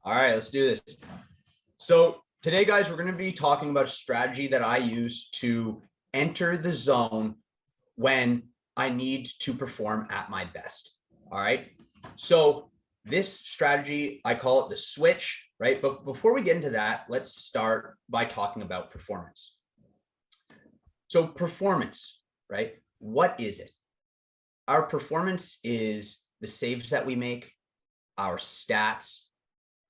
All right, let's do this. So today, guys, we're going to be talking about a strategy that I use to enter the zone when I need to perform at my best. All right. So this strategy, I call it the switch, right? But before we get into that, let's start by talking about performance. So performance, right? What is it? Our performance is the saves that we make, our stats,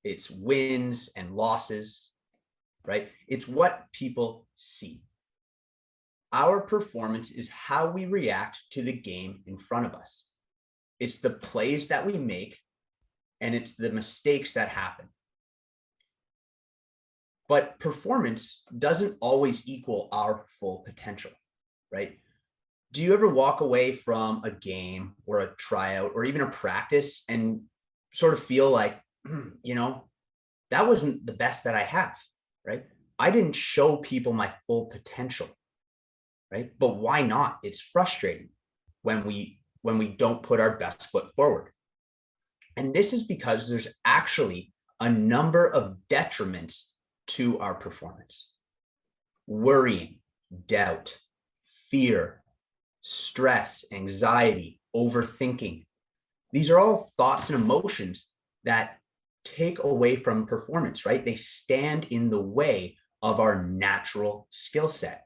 it's wins and losses, right? It's what people see. Our performance is how we react to the game in front of us. It's the plays that we make, and it's the mistakes that happen. But performance doesn't always equal our full potential, right? Do you ever walk away from a game or a tryout or even a practice and sort of feel like, that wasn't the best that I have, right? I didn't show people my full potential, right? But why not? It's frustrating when we don't put our best foot forward. And this is because there's actually a number of detriments to our performance. Worrying, doubt, fear, stress, anxiety, overthinking. These are all thoughts and emotions that take away from performance, right? They stand in the way of our natural skill set.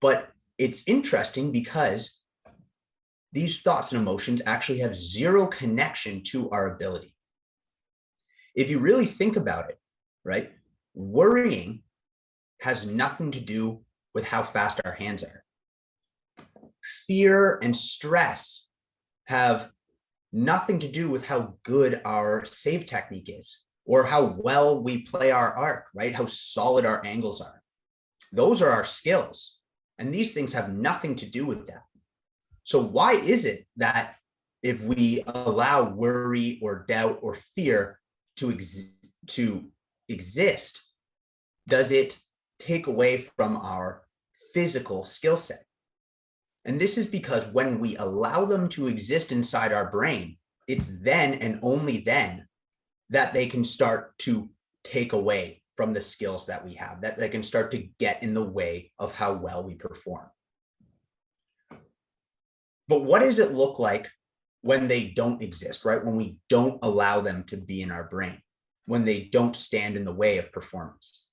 But it's interesting because these thoughts and emotions actually have zero connection to our ability. If you really think about it, right? Worrying has nothing to do with how fast our hands are. Fear and stress have nothing to do with how good our save technique is or how well we play our arc, right? How solid our angles are. Those are our skills. And these things have nothing to do with that. So why is it that if we allow worry or doubt or fear to exist, does it take away from our physical skill set? And this is because when we allow them to exist inside our brain, it's then and only then that they can start to take away from the skills that we have, that they can start to get in the way of how well we perform. But what does it look like when they don't exist, right? When we don't allow them to be in our brain, when they don't stand in the way of performance.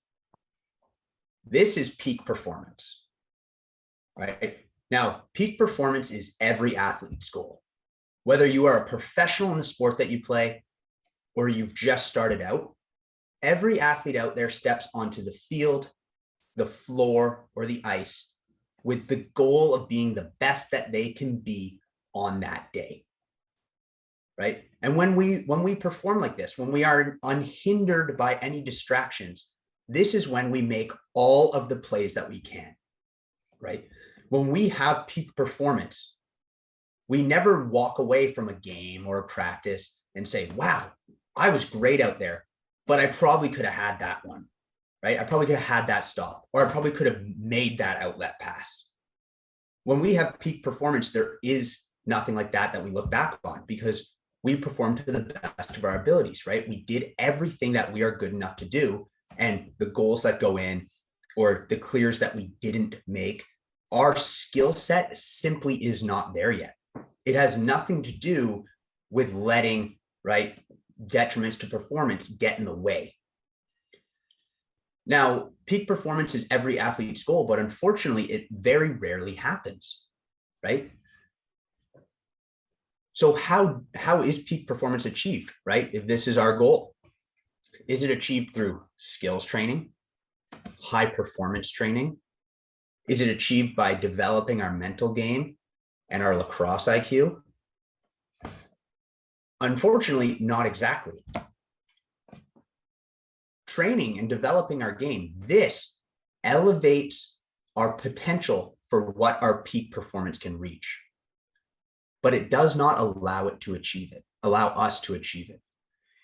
This is peak performance, right? Now, peak performance is every athlete's goal. Whether you are a professional in the sport that you play or you've just started out, every athlete out there steps onto the field, the floor, or the ice with the goal of being the best that they can be on that day, right? And when we perform like this, when we are unhindered by any distractions, this is when we make all of the plays that we can, right? When we have peak performance, we never walk away from a game or a practice and say, wow, I was great out there, but I probably could have had that one, right? I probably could have had that stop, or I probably could have made that outlet pass. When we have peak performance, there is nothing like that we look back on because we performed to the best of our abilities, right? We did everything that we are good enough to do. And the goals that go in or the clears that we didn't make, our skill set simply is not there yet. It has nothing to do with letting, right, detriments to performance get in the way. Now, peak performance is every athlete's goal, but unfortunately, it very rarely happens, right? So how is peak performance achieved, right? If this is our goal, is it achieved through skills training, high performance training? Is it achieved by developing our mental game and our lacrosse IQ? Unfortunately, not exactly. Training and developing our game, this elevates our potential for what our peak performance can reach. But it does not allow us to achieve it.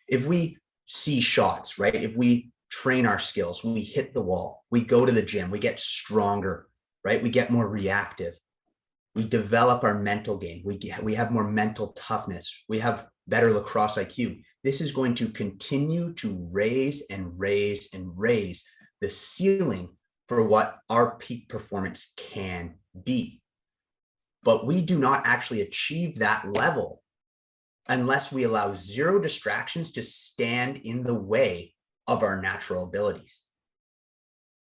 If we see shots, right? If we train our skills, we hit the wall, we go to the gym, we get stronger, right? We get more reactive. We develop our mental game. We have more mental toughness. We have better lacrosse IQ. This is going to continue to raise and raise and raise the ceiling for what our peak performance can be. But we do not actually achieve that level unless we allow zero distractions to stand in the way of our natural abilities.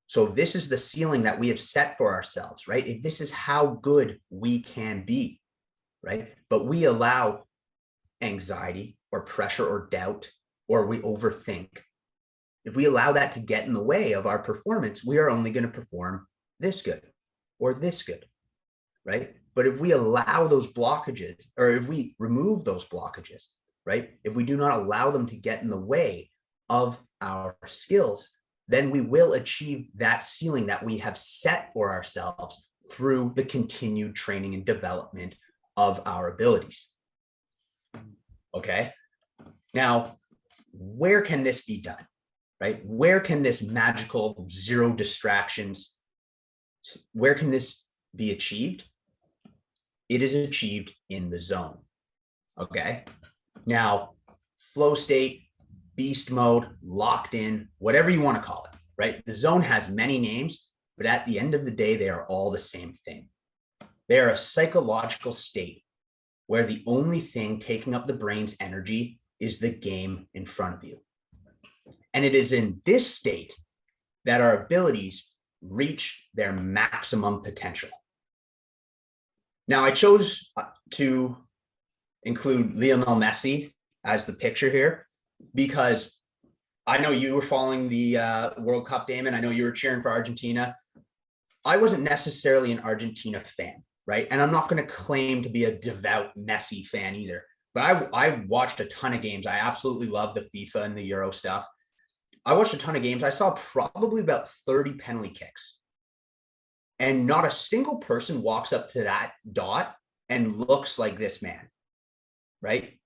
So this is the ceiling that we have set for ourselves, right? This is how good we can be, right? But we allow anxiety or pressure or doubt, or we overthink. If we allow that to get in the way of our performance, we are only going to perform this good or this good, right? But if we allow those blockages, or if we remove those blockages, right? If we do not allow them to get in the way of our skills, then we will achieve that ceiling that we have set for ourselves through the continued training and development of our abilities. Okay. Now, where can this be done, right? Where can this magical zero distractions, where can this be achieved? It is achieved in the zone. Okay. Now, flow state, beast mode, locked in, whatever you want to call it, right? The zone has many names, but at the end of the day, they are all the same thing. They are a psychological state where the only thing taking up the brain's energy is the game in front of you. And it is in this state that our abilities reach their maximum potential. Now, I chose to include Lionel Messi as the picture here because I know you were following the World Cup, Damon. I know you were cheering for Argentina. I wasn't necessarily an Argentina fan, right? And I'm not going to claim to be a devout Messi fan either. But I watched a ton of games. I absolutely love the FIFA and the Euro stuff. I watched a ton of games. I saw probably about 30 penalty kicks. And not a single person walks up to that dot and looks like this man, right?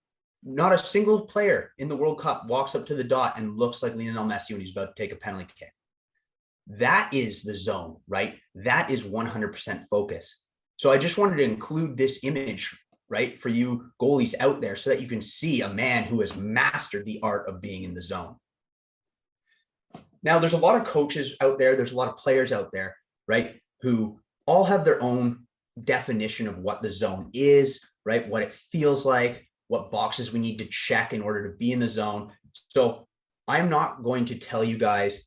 Not a single player in the World Cup walks up to the dot and looks like Lionel Messi when he's about to take a penalty kick. That is the zone, right? That is 100% focus. So I just wanted to include this image, right, for you goalies out there so that you can see a man who has mastered the art of being in the zone. Now, there's a lot of coaches out there. There's a lot of players out there, right, who all have their own definition of what the zone is, right, what it feels like, what boxes we need to check in order to be in the zone. So I'm not going to tell you guys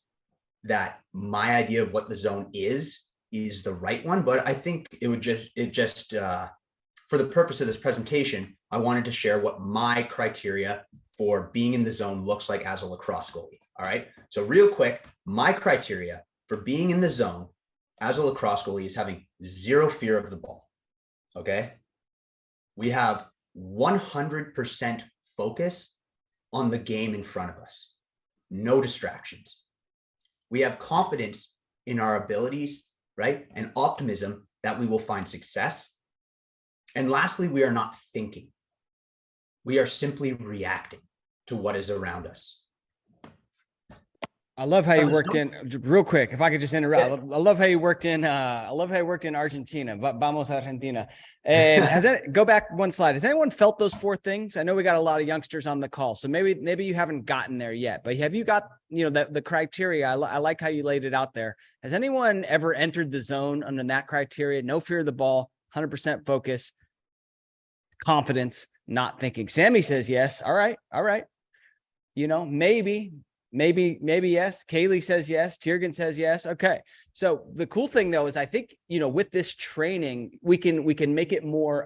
that my idea of what the zone is the right one, but I think for the purpose of this presentation, I wanted to share what my criteria for being in the zone looks like as a lacrosse goalie. All right. So real quick, my criteria for being in the zone as a lacrosse goalie is having zero fear of the ball. Okay. We have 100% focus on the game in front of us. No distractions. We have confidence in our abilities, right? And optimism that we will find success. And lastly, we are not thinking. We are simply reacting to what is around us. I love how you worked in real quick. If I could just interrupt, I love how you worked in. I love how you worked in Argentina. Vamos Argentina. And go back one slide. Has anyone felt those four things? I know we got a lot of youngsters on the call, so maybe you haven't gotten there yet. But have you got the criteria? I like how you laid it out there. Has anyone ever entered the zone under that criteria? No fear of the ball, 100% focus, confidence, not thinking. Sammy says yes. All right. Maybe yes. Kaylee says yes. Tiergan says yes. Okay. So the cool thing though is I think, with this training, we can make it more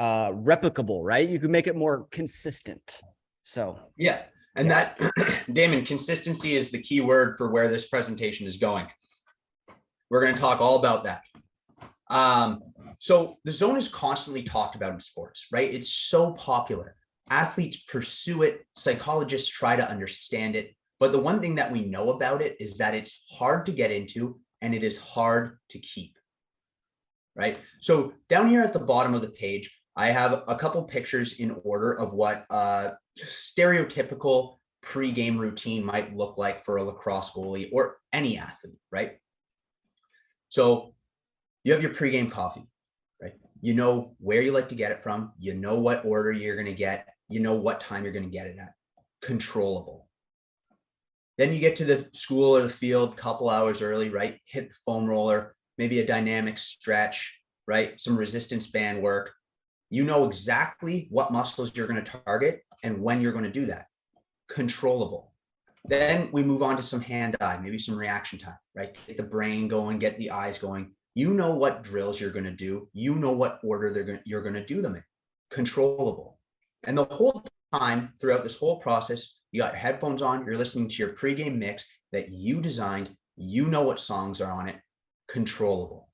replicable, right? You can make it more consistent. So yeah. And that, Damon, consistency is the key word for where this presentation is going. We're going to talk all about that. So the zone is constantly talked about in sports, right? It's so popular. Athletes pursue it. Psychologists try to understand it. But the one thing that we know about it is that it's hard to get into and it is hard to keep, right? So down here at the bottom of the page, I have a couple pictures in order of what stereotypical pre-game routine might look like for a lacrosse goalie or any athlete, right? So you have your pre-game coffee, right? You know where you like to get it from. You know what order you're going to get. You know what time you're going to get it at. Controllable. Then you get to the school or the field a couple hours early, right? Hit the foam roller, maybe a dynamic stretch, right? Some resistance band work. You know exactly what muscles you're going to target and when you're going to do that. Controllable. Then we move on to some hand-eye, maybe some reaction time, right? Get the brain going, get the eyes going. You know what drills you're going to do. You know what order you're going to do them in. Controllable. And the whole time throughout this whole process, you got your headphones on, you're listening to your pregame mix that you designed. You know what songs are on it. Controllable.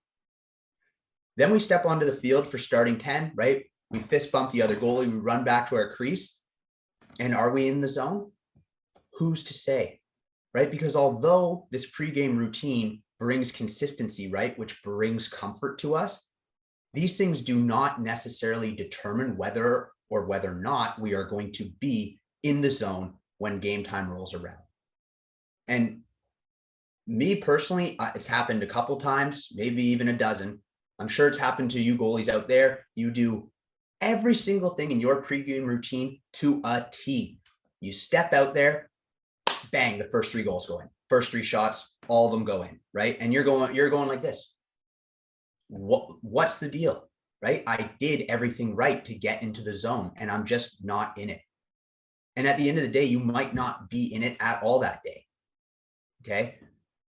Then we step onto the field for starting 10, right? We fist bump the other goalie. We run back to our crease. And are we in the zone? Who's to say, right? Because although this pregame routine brings consistency, right, which brings comfort to us, these things do not necessarily determine whether or whether not we are going to be in the zone when game time rolls around. And me personally, it's happened a couple times, maybe even a dozen. I'm sure it's happened to you goalies out there. You do every single thing in your pregame routine to a T. You step out there, bang, the first 3 goals go in. First 3 shots, all of them go in, right? And you're going like this. What's the deal, right? I did everything right to get into the zone, and I'm just not in it. And at the end of the day, you might not be in it at all that day, okay?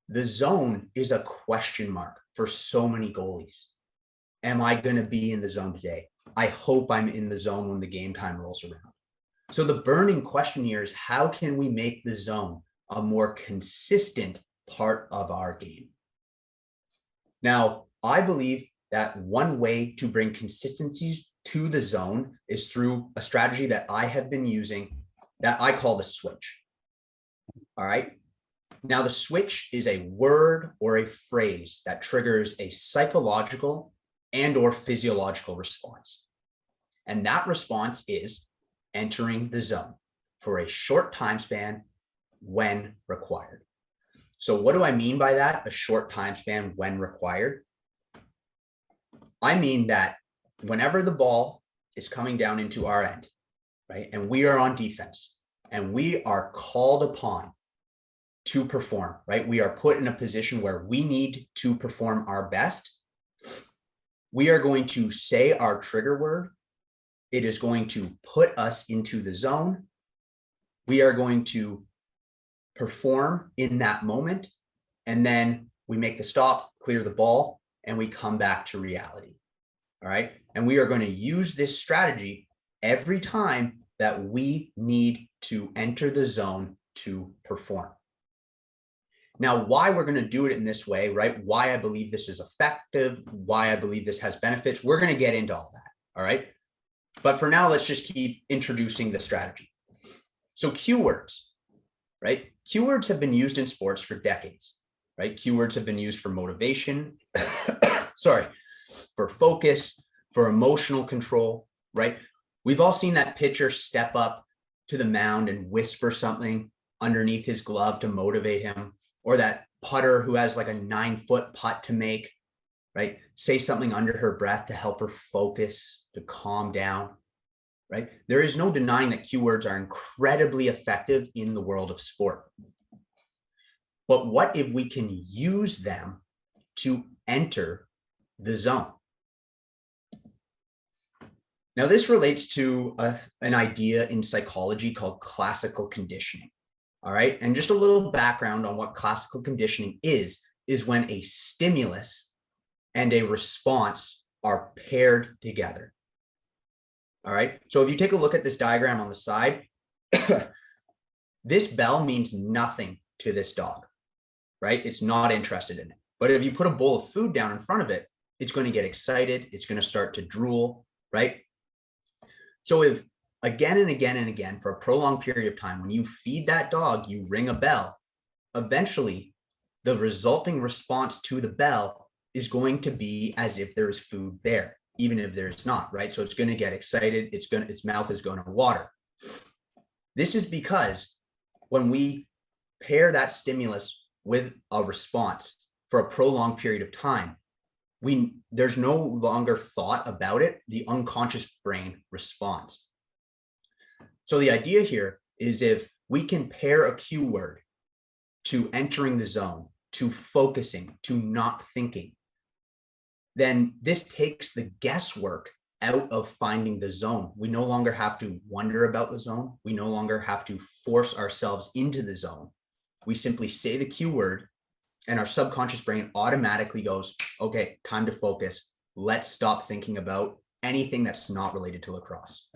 The zone is a question mark for so many goalies. Am I going to be in the zone today? I hope I'm in the zone when the game time rolls around. So the burning question here is, how can we make the zone a more consistent part of our game? Now, I believe that one way to bring consistencies to the zone is through a strategy that I have been using that I call the switch. All right. Now, the switch is a word or a phrase that triggers a psychological and or physiological response. And that response is entering the zone for a short time span when required. So what do I mean by that? A short time span when required? I mean that whenever the ball is coming down into our end, right, and we are on defense and we are called upon to perform, right? We are put in a position where we need to perform our best. We are going to say our trigger word. It is going to put us into the zone. We are going to perform in that moment. And then we make the stop, clear the ball, and we come back to reality. All right. And we are going to use this strategy every time that we need to enter the zone to perform. Now, why we're going to do it in this way, right? Why I believe this is effective, why I believe this has benefits. We're going to get into all that. All right. But for now, let's just keep introducing the strategy. So cue words, right? Cue words have been used in sports for decades, right? Cue words have been used for motivation, for focus, for emotional control, right? We've all seen that pitcher step up to the mound and whisper something underneath his glove to motivate him, or that putter who has like a 9-foot putt to make, right? Say something under her breath to help her focus, to calm down, right? There is no denying that cue words are incredibly effective in the world of sport. But what if we can use them to enter the zone? Now, this relates to an idea in psychology called classical conditioning. All right. And just a little background on what classical conditioning is when a stimulus and a response are paired together. All right. So if you take a look at this diagram on the side, this bell means nothing to this dog, right? It's not interested in it. But if you put a bowl of food down in front of it, it's going to get excited. It's going to start to drool, right? So if again and again and again for a prolonged period of time, when you feed that dog, you ring a bell, eventually the resulting response to the bell is going to be as if there is food there, even if there's not, right? So it's going to get excited. Its mouth is going to water. This is because when we pair that stimulus with a response for a prolonged period of time, there's no longer thought about it. The unconscious brain responds. So the idea here is if we can pair a cue word to entering the zone, to focusing, to not thinking, then this takes the guesswork out of finding the zone. We no longer have to wonder about the zone. We no longer have to force ourselves into the zone. We simply say the cue word and our subconscious brain automatically goes, okay, time to focus. Let's stop thinking about anything that's not related to lacrosse.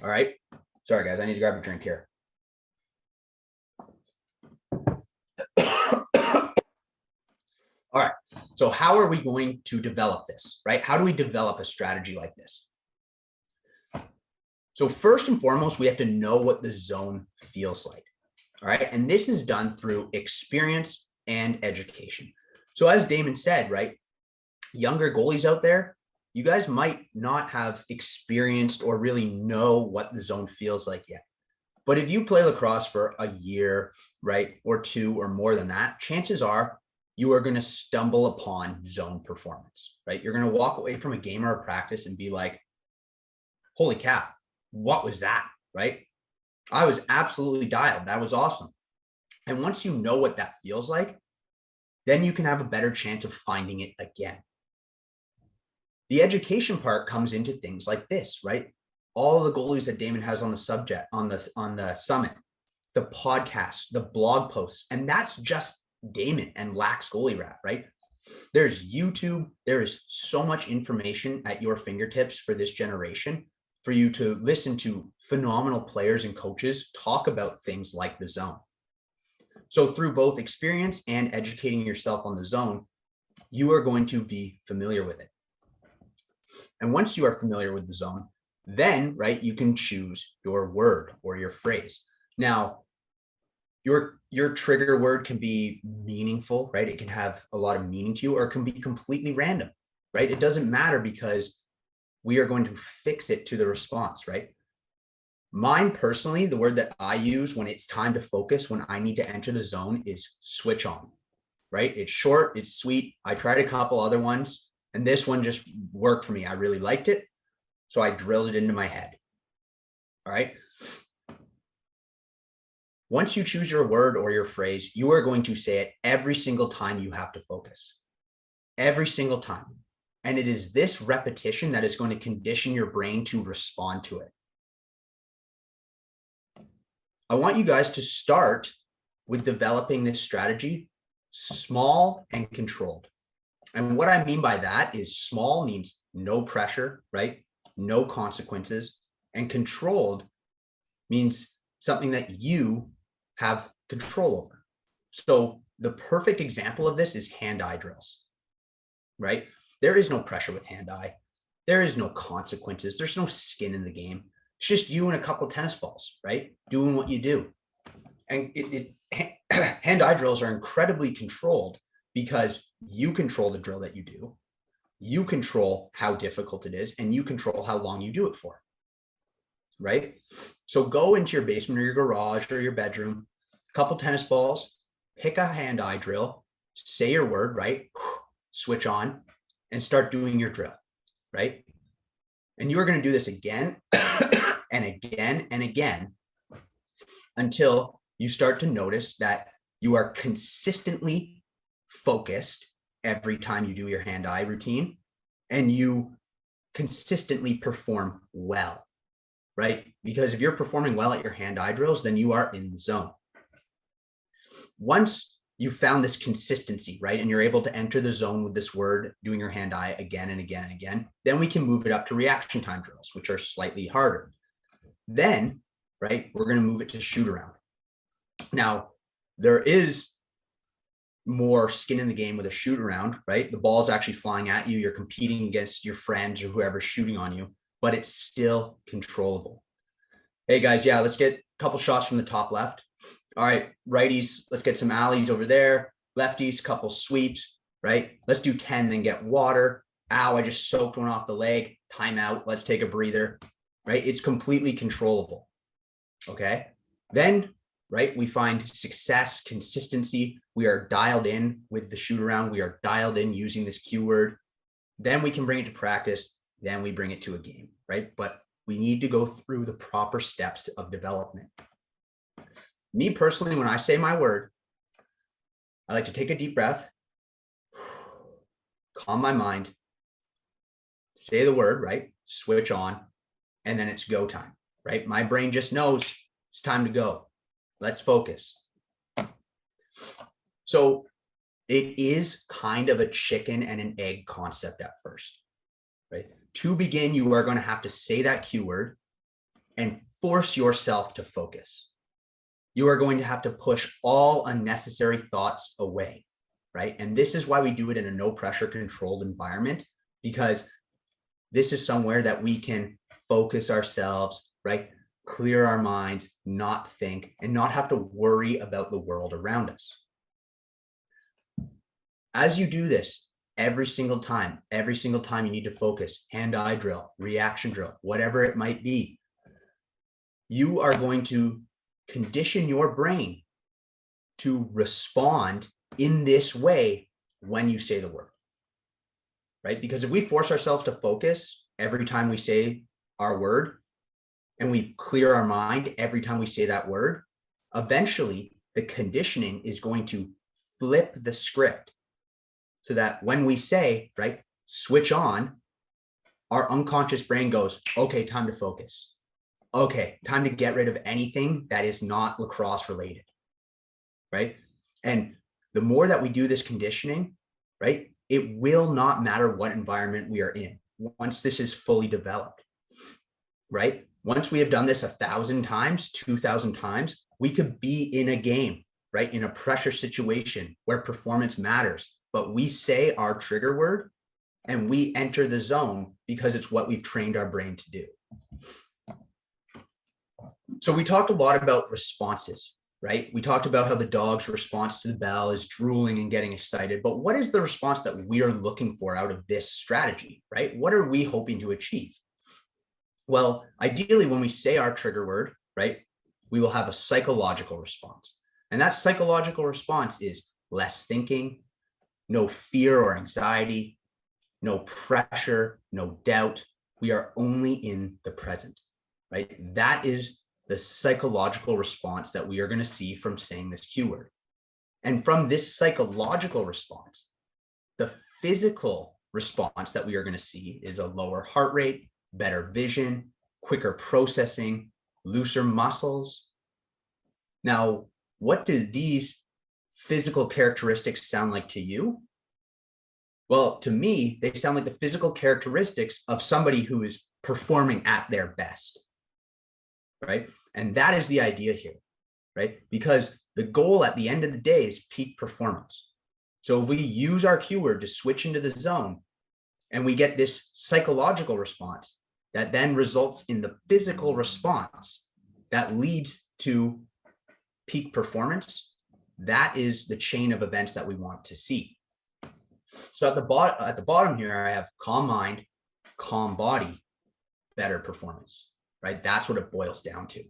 All right. Sorry, guys. I need to grab a drink here. All right. So how are we going to develop this, right? How do we develop a strategy like this? So first and foremost, we have to know what the zone feels like. All right. And this is done through experience and education. So as Damon said, right, younger goalies out there, you guys might not have experienced or really know what the zone feels like yet. But if you play lacrosse for a year, right, or two or more than that, chances are you are going to stumble upon zone performance, right? You're going to walk away from a game or a practice and be like, holy cow, what was that, right? I was absolutely dialed. That was awesome. And once you know what that feels like, then you can have a better chance of finding it again. The education part comes into things like this, right? All the goalies that Damon has on the subject, on the summit, the podcast, the blog posts, and that's just Damon and Lax Goalie Rap, right? There's YouTube. There is so much information at your fingertips for this generation for you to listen to phenomenal players and coaches talk about things like the zone. So through both experience and educating yourself on the zone, you are going to be familiar with it. And once you are familiar with the zone, then, right, you can choose your word or your phrase. Now, your trigger word can be meaningful, right? It can have a lot of meaning to you, or it can be completely random, right? It doesn't matter because we are going to fix it to the response, right? Mine personally, the word that I use when it's time to focus, when I need to enter the zone, is switch on, right? It's short, it's sweet. I tried a couple other ones, and this one just worked for me. I really liked it, so I drilled it into my head. All right. Once you choose your word or your phrase, you are going to say it every single time you have to focus. Every single time. And it is this repetition that is going to condition your brain to respond to it. I want you guys to start with developing this strategy small and controlled. And what I mean by that is small means no pressure, right? No consequences. And controlled means something that you have control over. So the perfect example of this is hand-eye drills, right? There is no pressure with hand-eye. There is no consequences. There's no skin in the game. It's just you and a couple of tennis balls, right? Doing what you do. And hand-eye drills are incredibly controlled because you control the drill that you do. You control how difficult it is, and you control how long you do it for, right? So go into your basement or your garage or your bedroom, a couple tennis balls, pick a hand-eye drill, say your word, right? Switch on and start doing your drill, right? And you are going to do this again and again and again until you start to notice that you are consistently focused every time you do your hand-eye routine, and you consistently perform well, right? Because if you're performing well at your hand-eye drills, then you are in the zone. Once you found this consistency, right, and you're able to enter the zone with this word, doing your hand-eye again and again and again, then we can move it up to reaction time drills, which are slightly harder. Then, right, we're going to move it to shoot around. Now, there is more skin in the game with a shoot around, right? The ball's actually flying at you. You're competing against your friends or whoever's shooting on you, but it's still controllable. Hey guys, yeah, let's get a couple shots from the top left. All right, righties, let's get some alleys over there. Lefties, couple sweeps, right? Let's do 10, then get water. Ow, I just soaked one off the leg. Timeout, let's take a breather, right? It's completely controllable, okay? Then, right, we find success, consistency. We are dialed in with the shoot around. We are dialed in using this keyword. Then we can bring it to practice. Then we bring it to a game, right? But we need to go through the proper steps of development. Me personally, when I say my word, I like to take a deep breath, calm my mind, say the word, right? Switch on, and then it's go time, right? My brain just knows it's time to go. Let's focus. So it is kind of a chicken and an egg concept at first, right? To begin, you are going to have to say that cue word and force yourself to focus. You are going to have to push all unnecessary thoughts away, right? And this is why we do it in a no pressure controlled environment, because this is somewhere that we can focus ourselves, right? Clear our minds, not think, and not have to worry about the world around us. As you do this every single time you need to focus, hand-eye drill, reaction drill, whatever it might be, you are going to condition your brain to respond in this way when you say the word, right? Because if we force ourselves to focus every time we say our word and we clear our mind every time we say that word, eventually the conditioning is going to flip the script so that when we say, right, switch on, our unconscious brain goes, okay, time to focus. Okay, time to get rid of anything that is not lacrosse related, right? And the more that we do this conditioning, right, it will not matter what environment we are in once this is fully developed, right? Once we have done this 1,000 times, 2,000 times, we could be in a game, right, in a pressure situation where performance matters, but we say our trigger word and we enter the zone because it's what we've trained our brain to do. So we talked a lot about responses, right? We talked about how the dog's response to the bell is drooling and getting excited, but what is the response that we're looking for out of this strategy, right? What are we hoping to achieve? Well, ideally, when we say our trigger word, right, we will have a psychological response. And that psychological response is less thinking, no fear or anxiety, no pressure, no doubt. We are only in the present, right? That is the psychological response that we are going to see from saying this cue word. And from this psychological response, the physical response that we are going to see is a lower heart rate, better vision, quicker processing, looser muscles. Now, what do these physical characteristics sound like to you? Well, to me, they sound like the physical characteristics of somebody who is performing at their best, right? And that is the idea here, right? Because the goal at the end of the day is peak performance. So if we use our cue word to switch into the zone and we get this psychological response that then results in the physical response that leads to peak performance, that is the chain of events that we want to see. So at the bottom here, I have calm mind, calm body, better performance, right? That's what it boils down to.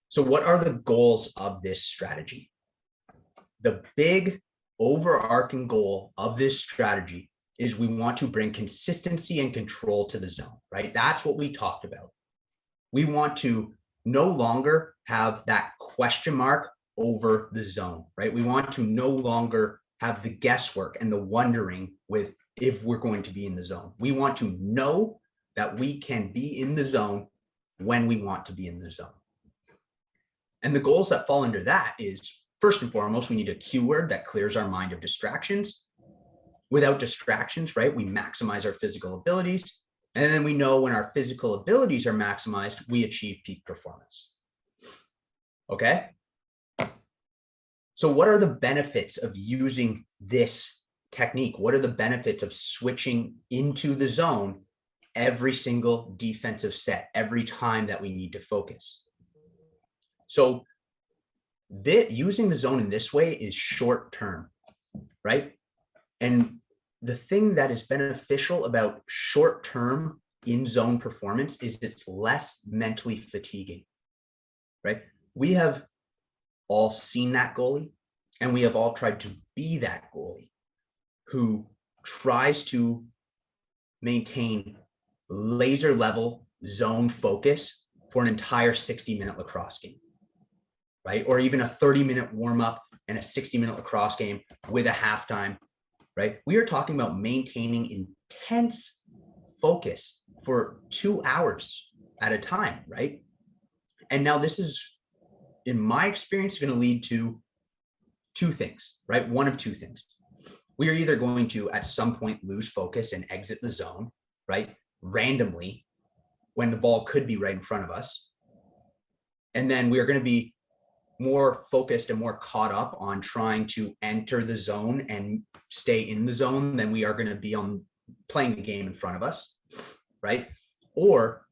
So what are the goals of this strategy? The big overarching goal of this strategy is we want to bring consistency and control to the zone, right? That's what we talked about. We want to no longer have that question mark over the zone, right? We want to no longer have the guesswork and the wondering with if we're going to be in the zone. We want to know that we can be in the zone when we want to be in the zone. And the goals that fall under that is, first and foremost, we need a cue word that clears our mind of distractions. Without distractions, right, we maximize our physical abilities. And then we know when our physical abilities are maximized, we achieve peak performance. Okay? So what are the benefits of using this technique? What are the benefits of switching into the zone every single defensive set, every time that we need to focus? So using the zone in this way is short term, right? And the thing that is beneficial about short term in zone performance is it's less mentally fatiguing, right? We have all seen that goalie, and we have all tried to be that goalie who tries to maintain laser level zone focus for an entire 60-minute lacrosse game, right? Or even a 30-minute warm up and a 60-minute lacrosse game with a halftime, right? We are talking about maintaining intense focus for 2 hours at a time, right? And now this is, in my experience, going to lead to two things, right? One of two things. We are either going to, at some point, lose focus and exit the zone, right? Randomly, when the ball could be right in front of us. And then we are going to be more focused and more caught up on trying to enter the zone and stay in the zone than we are going to be on playing the game in front of us, right? Or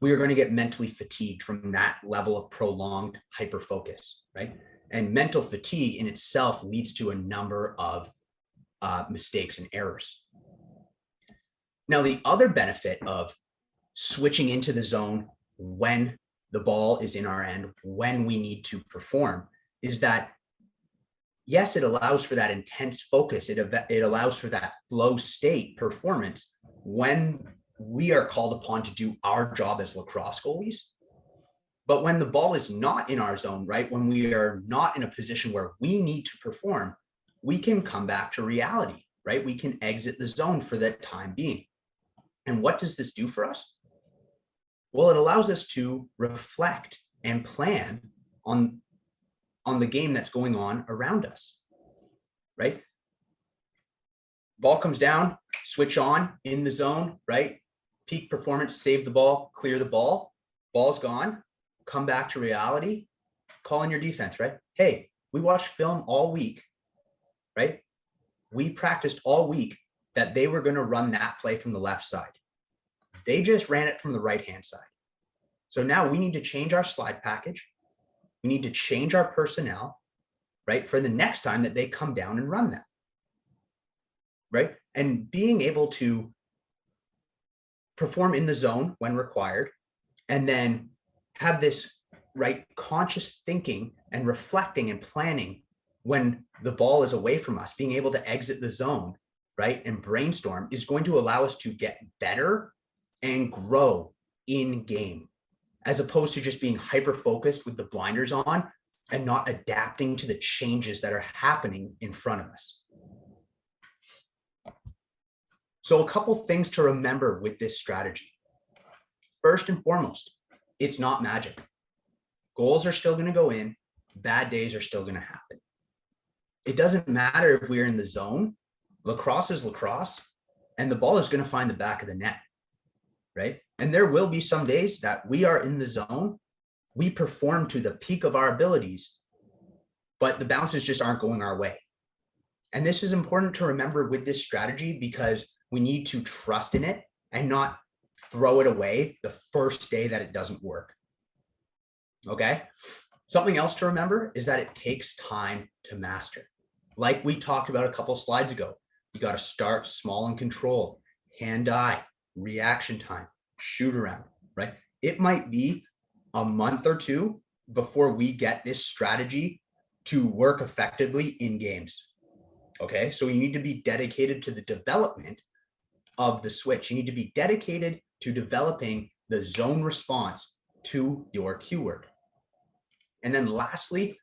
we are going to get mentally fatigued from that level of prolonged hyper focus, right? And mental fatigue in itself leads to a number of mistakes and errors. Now, the other benefit of switching into the zone when the ball is in our end, when we need to perform, is that, yes, it allows for that intense focus. It allows for that flow state performance when we are called upon to do our job as lacrosse goalies. But when the ball is not in our zone, right, when we are not in a position where we need to perform, we can come back to reality, right? We can exit the zone for that time being. And what does this do for us? Well, it allows us to reflect and plan on the game that's going on around us, right? Ball comes down, switch on in the zone, right? Peak performance, save the ball, clear the ball. Ball's gone, come back to reality, call in your defense, right? Hey, we watched film all week, right? We practiced all week that they were going to run that play from the left side. They just ran it from the right-hand side. So now we need to change our slide package. We need to change our personnel, right, for the next time that they come down and run that, right? And being able to perform in the zone when required, and then have this, right, conscious thinking and reflecting and planning when the ball is away from us, being able to exit the zone, right, and brainstorm is going to allow us to get better and grow in game, as opposed to just being hyper focused with the blinders on and not adapting to the changes that are happening in front of us. So a couple things to remember with this strategy. First and foremost, it's not magic. Goals are still going to go in. Bad days are still going to happen. It doesn't matter if we're in the zone. Lacrosse is lacrosse, and the ball is going to find the back of the net, right? And there will be some days that we are in the zone, we perform to the peak of our abilities, but the bounces just aren't going our way. And this is important to remember with this strategy because we need to trust in it and not throw it away the first day that it doesn't work. Okay? Something else to remember is that it takes time to master. Like we talked about a couple slides ago, you got to start small and controlled, hand-eye, reaction time, shoot around, right? It might be a month or two before we get this strategy to work effectively in games. Okay, so you need to be dedicated to the development of the switch. You need to be dedicated to developing the zone response to your keyword. And then lastly,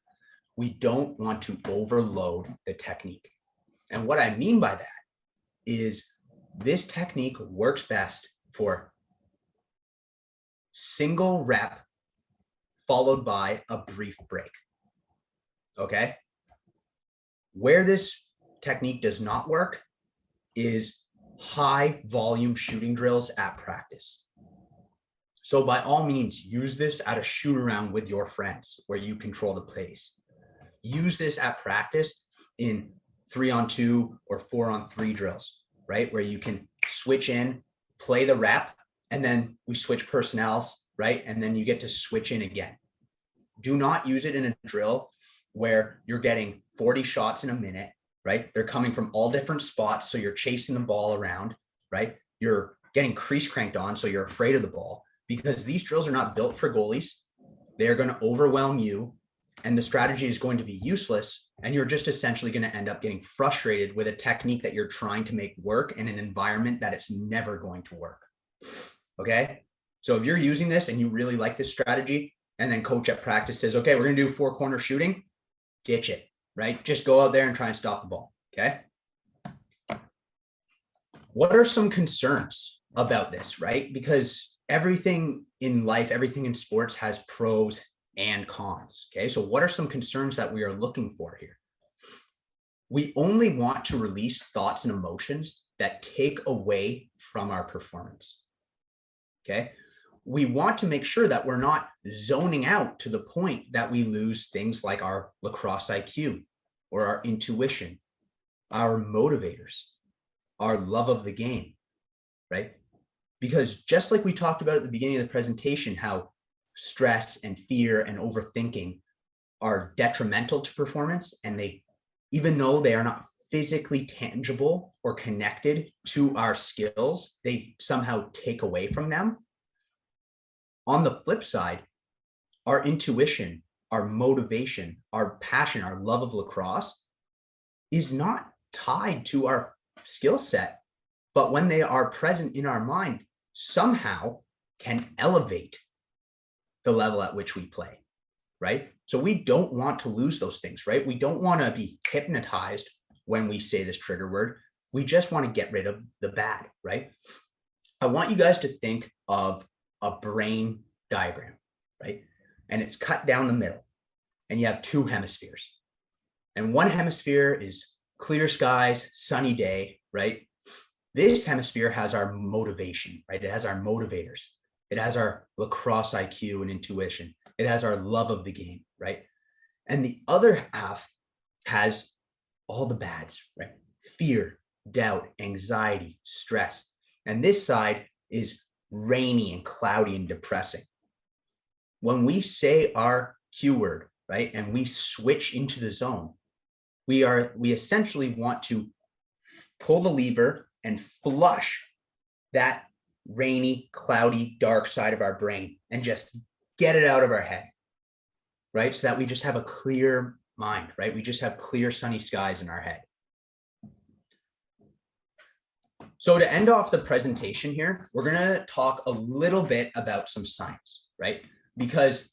we don't want to overload the technique. And what I mean by that is this technique works best for single rep followed by a brief break. Okay? Where this technique does not work is high volume shooting drills at practice. So by all means, use this at a shoot around with your friends where you control the pace. Use this at practice in 3-on-2 or 4-on-3 drills, right? Where you can switch in, play the rep, and then we switch personnels, right? And then you get to switch in again. Do not use it in a drill where you're getting 40 shots in a minute, right? They're coming from all different spots. So you're chasing the ball around, right? You're getting crease cranked on. So you're afraid of the ball because these drills are not built for goalies. They're going to overwhelm you and the strategy is going to be useless, and you're just essentially going to end up getting frustrated with a technique that you're trying to make work in an environment that it's never going to work. Okay. So if you're using this and you really like this strategy, and then coach at practice says, okay, we're going to do 4-corner shooting, ditch it, right? Just go out there and try and stop the ball. Okay. What are some concerns about this, right? Because everything in life, everything in sports has pros and cons. Okay. So what are some concerns that we are looking for here? We only want to release thoughts and emotions that take away from our performance. Okay. We want to make sure that we're not zoning out to the point that we lose things like our lacrosse IQ or our intuition, our motivators, our love of the game, right? Because just like we talked about at the beginning of the presentation, how stress and fear and overthinking are detrimental to performance, and they, even though they are not physically tangible or connected to our skills, they somehow take away from them. On the flip side, our intuition, our motivation, our passion, our love of lacrosse is not tied to our skill set, but when they are present in our mind, somehow can elevate the level at which we play, right? So we don't want to lose those things, right? We don't want to be hypnotized when we say this trigger word. We just want to get rid of the bad, right? I want you guys to think of a brain diagram, right? And it's cut down the middle, and you have 2 hemispheres. And one hemisphere is clear skies, sunny day, right? This hemisphere has our motivation, right? It has our motivators. It has our lacrosse IQ and intuition. It has our love of the game, right? And the other half has all the bads, right? Fear, doubt, anxiety, stress. And this side is rainy and cloudy and depressing. When we say our cue word, right, and we switch into the zone, we essentially want to pull the lever and flush that rainy, cloudy, dark side of our brain and just get it out of our head, right? So that we just have a clear mind, right? We just have clear, sunny skies in our head. So to end off the presentation here, we're going to talk a little bit about some science, right? Because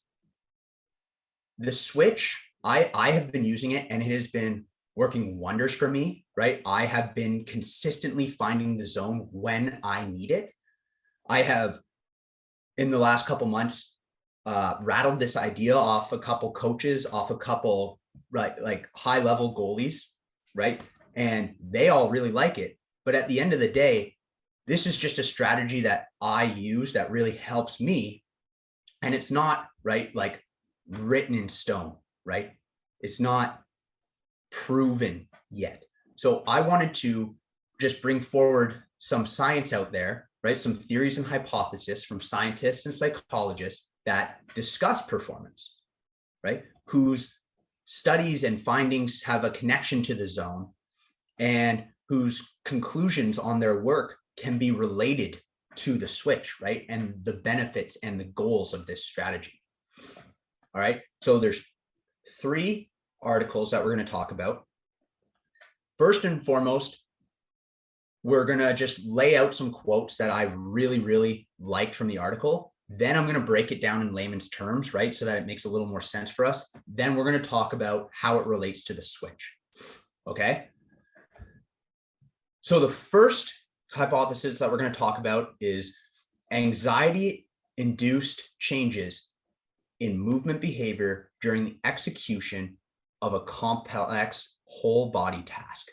the switch, I have been using it and it has been working wonders for me, right? I have been consistently finding the zone when I need it. I have, in the last couple months, rattled this idea off a couple coaches, off a couple, right, like high level goalies, right? And they all really like it. But at the end of the day, this is just a strategy that I use that really helps me. And it's not, right, like written in stone, right? It's not proven yet. So I wanted to just bring forward some science out there, right? Some theories and hypotheses from scientists and psychologists that discuss performance, right? Whose studies and findings have a connection to the zone and whose conclusions on their work can be related to the switch, right? And the benefits and the goals of this strategy. All right. So there's 3 articles that we're going to talk about. First and foremost, we're going to just lay out some quotes that I really, really liked from the article. Then I'm going to break it down in layman's terms, right? So that it makes a little more sense for us. Then we're going to talk about how it relates to the switch. Okay. So the first hypothesis that we're going to talk about is anxiety-induced changes in movement behavior during the execution of a complex whole body task.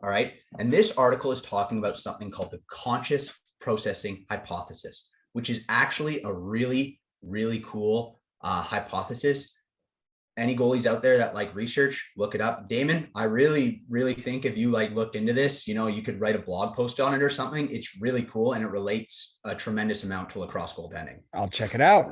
All right. And this article is talking about something called the conscious processing hypothesis, which is actually a really, really cool hypothesis. Any goalies out there that like research, look it up. Damon, I really, really think if you like looked into this, you could write a blog post on it or something. It's really cool. And it relates a tremendous amount to lacrosse goaltending. I'll check it out.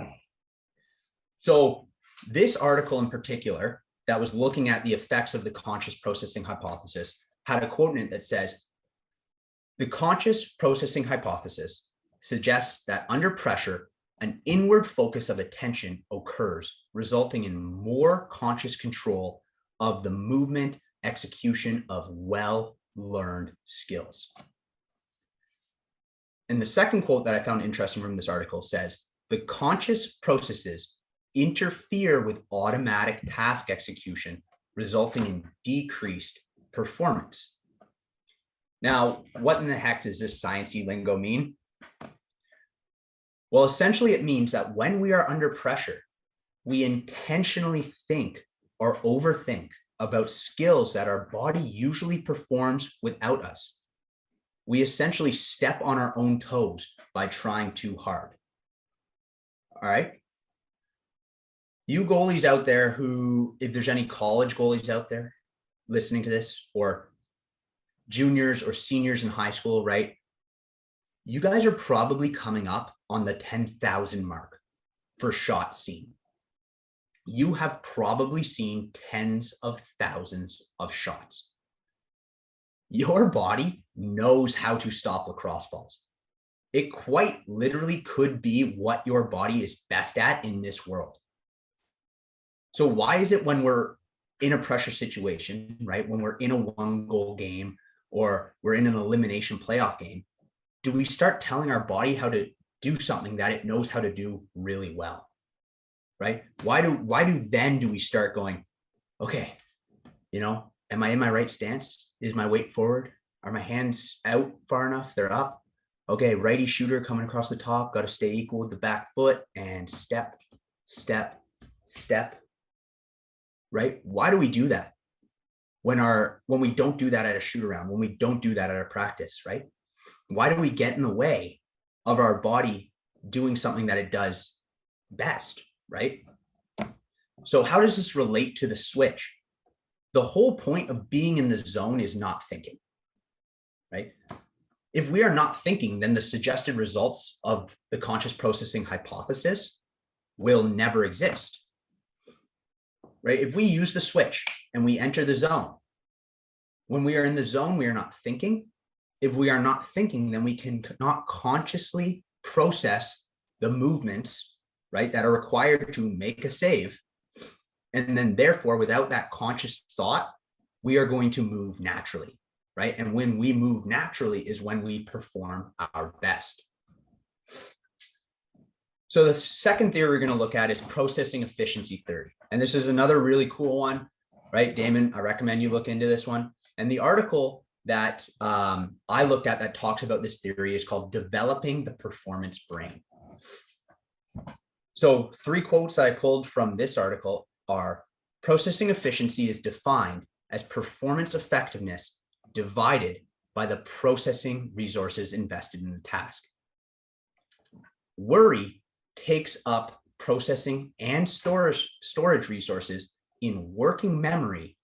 So this article in particular that was looking at the effects of the conscious processing hypothesis had a quote in it that says, the conscious processing hypothesis suggests that under pressure, an inward focus of attention occurs, resulting in more conscious control of the movement execution of well-learned skills. And the second quote that I found interesting from this article says, the conscious processes interfere with automatic task execution, resulting in decreased performance. Now, what in the heck does this sciencey lingo mean? Well, essentially it means that when we are under pressure, we intentionally think or overthink about skills that our body usually performs without us. We essentially step on our own toes by trying too hard. All right. You goalies out there who, if there's any college goalies out there listening to this, or juniors or seniors in high school, right? You guys are probably coming up on the 10,000 mark for shots seen. You have probably seen tens of thousands of shots. Your body knows how to stop lacrosse balls. It quite literally could be what your body is best at in this world. So why is it when we're in a pressure situation, right? When we're in a 1-goal game or we're in an elimination playoff game, do we start telling our body how to do something that it knows how to do really well, right? Why do we start going, okay, am I in my right stance? Is my weight forward? Are my hands out far enough? They're up. Okay, righty shooter coming across the top, got to stay equal with the back foot and step, step, step, right? Why do we do that? When we don't do that at a shoot around, when we don't do that at a practice, right? Why do we get in the way of our body doing something that it does best, right? So how does this relate to the switch? The whole point of being in the zone is not thinking, right? If we are not thinking, then the suggested results of the conscious processing hypothesis will never exist, right? If we use the switch and we enter the zone, when we are in the zone, we are not thinking. If we are not thinking, then we cannot consciously process the movements, right, that are required to make a save. And then therefore, without that conscious thought, we are going to move naturally, right? And when we move naturally is when we perform our best. So the second theory we're going to look at is processing efficiency theory. And this is another really cool one, right? Damon, I recommend you look into this one. And the article that I looked at that talks about this theory is called Developing the Performance Brain. So 3 quotes I pulled from this article are: processing efficiency is defined as performance effectiveness divided by the processing resources invested in the task. Worry takes up processing and storage resources in working memory,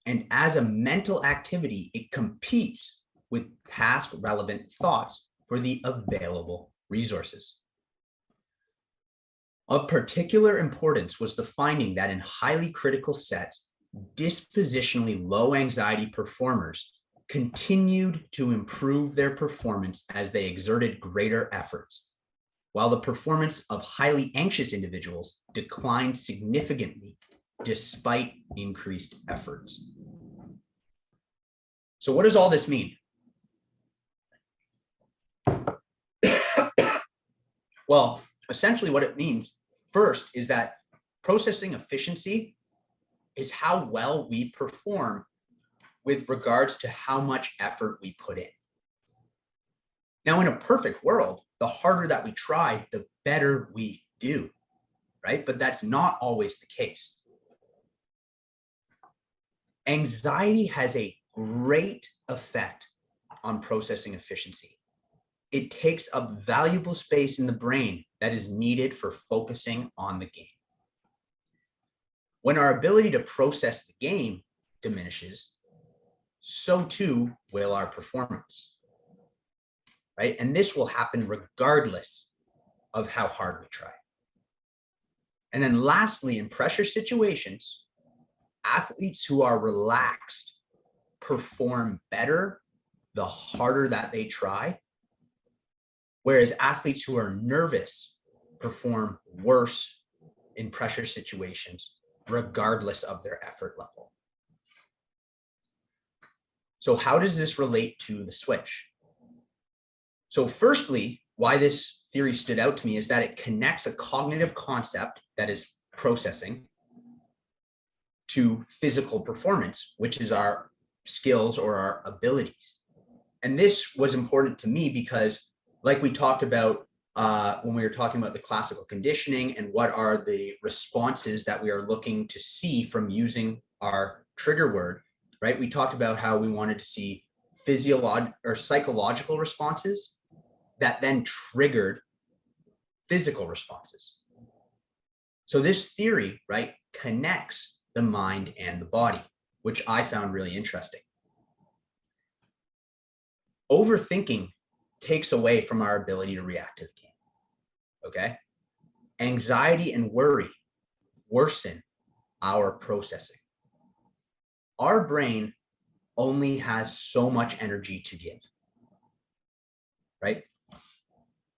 and as a mental activity, it competes with task-relevant thoughts for the available resources. Of particular importance was the finding that in highly critical sets, dispositionally low anxiety performers continued to improve their performance as they exerted greater efforts, while the performance of highly anxious individuals declined significantly despite increased efforts. So what does all this mean? Well, essentially what it means first is that processing efficiency is how well we perform with regards to how much effort we put in. Now, in a perfect world, the harder that we try, the better we do, right? But that's not always the case. Anxiety has a great effect on processing efficiency. It takes up valuable space in the brain that is needed for focusing on the game. When our ability to process the game diminishes, so too will our performance, right? And this will happen regardless of how hard we try. And then lastly, in pressure situations, athletes who are relaxed perform better the harder that they try, whereas athletes who are nervous perform worse in pressure situations, regardless of their effort level. So how does this relate to the switch? So firstly, why this theory stood out to me is that it connects a cognitive concept, that is processing, to physical performance, which is our skills or our abilities. And this was important to me because, like we talked about when we were talking about the classical conditioning and what are the responses that we are looking to see from using our trigger word, right? We talked about how we wanted to see physiological or psychological responses that then triggered physical responses. So this theory, right, connects the mind and the body, which I found really interesting. Overthinking takes away from our ability to react to the game. Okay? Anxiety and worry worsen our processing. Our brain only has so much energy to give, right?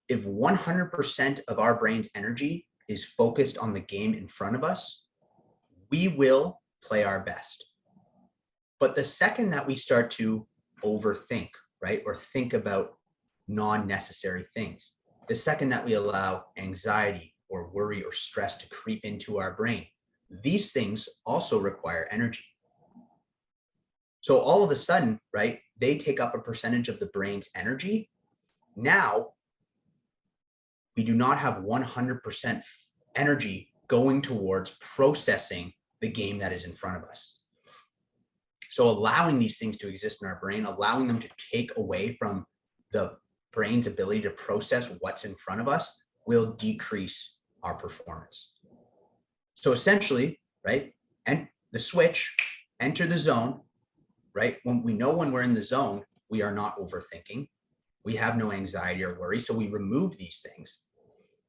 If 100% of our brain's energy is focused on the game in front of us, we will play our best. But the second that we start to overthink, right, or think about non-necessary things, the second that we allow anxiety or worry or stress to creep into our brain, these things also require energy. So all of a sudden, right, they take up a percentage of the brain's energy. Now, we do not have 100% energy going towards processing the game that is in front of us. So allowing these things to exist in our brain, allowing them to take away from the brain's ability to process what's in front of us will decrease our performance. So essentially, right, and the switch, enter the zone, right? When we know when we're in the zone, we are not overthinking. We have no anxiety or worry. So we remove these things,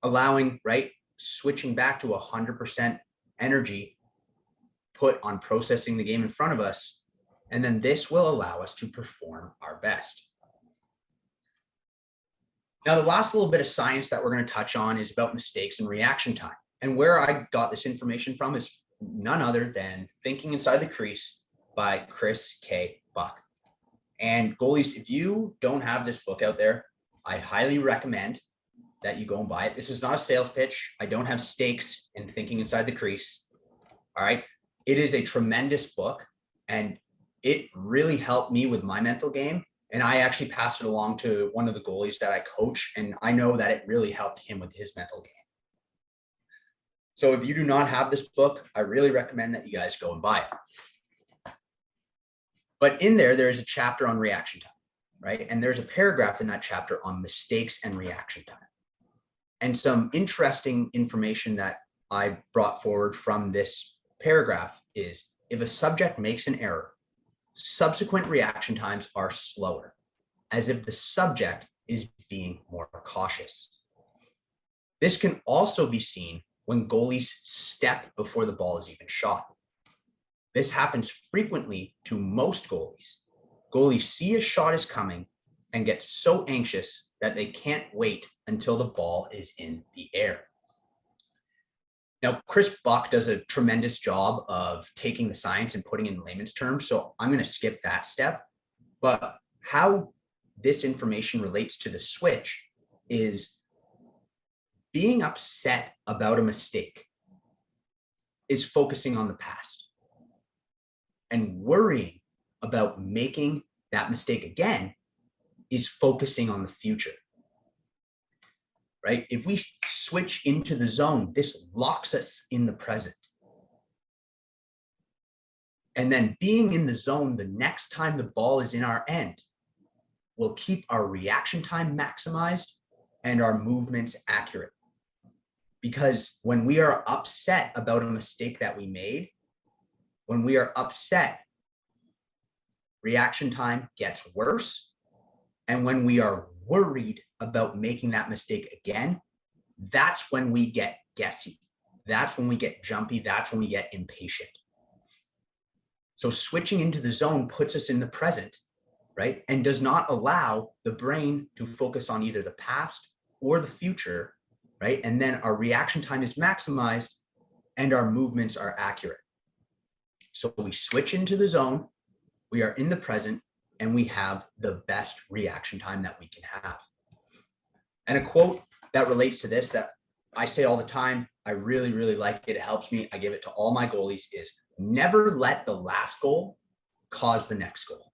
allowing, right, switching back to 100% energy put on processing the game in front of us. And then this will allow us to perform our best. Now, the last little bit of science that we're going to touch on is about mistakes and reaction time. And where I got this information from is none other than Thinking Inside the Crease by Chris K. Buck. And goalies, if you don't have this book out there, I highly recommend that you go and buy it. This is not a sales pitch. I don't have stakes in Thinking Inside the Crease. All right. It is a tremendous book, and it really helped me with my mental game. And I actually passed it along to one of the goalies that I coach, and I know that it really helped him with his mental game. So if you do not have this book, I really recommend that you guys go and buy it. But in there is a chapter on reaction time, right? And there's a paragraph in that chapter on mistakes and reaction time. And some interesting information that I brought forward from this paragraph is if a subject makes an error, subsequent reaction times are slower, as if the subject is being more cautious. This can also be seen when goalies step before the ball is even shot. This happens frequently to most goalies. Goalies see a shot is coming and get so anxious that they can't wait until the ball is in the air. Now, Chris Buck does a tremendous job of taking the science and putting it in layman's terms, so I'm going to skip that step. But how this information relates to the switch is being upset about a mistake is focusing on the past, and worrying about making that mistake again is focusing on the future, right? If we switch into the zone, this locks us in the present. And then being in the zone the next time the ball is in our end will keep our reaction time maximized and our movements accurate. Because when we are upset about a mistake that we made, when we are upset, reaction time gets worse. And when we are worried about making that mistake again, that's when we get guessy. That's when we get jumpy. That's when we get impatient. So switching into the zone puts us in the present, right? And does not allow the brain to focus on either the past or the future, right? And then our reaction time is maximized and our movements are accurate. So we switch into the zone, we are in the present, and we have the best reaction time that we can have. And a quote that relates to this that I say all the time, I really, really like it. It helps me. I give it to all my goalies is never let the last goal cause the next goal.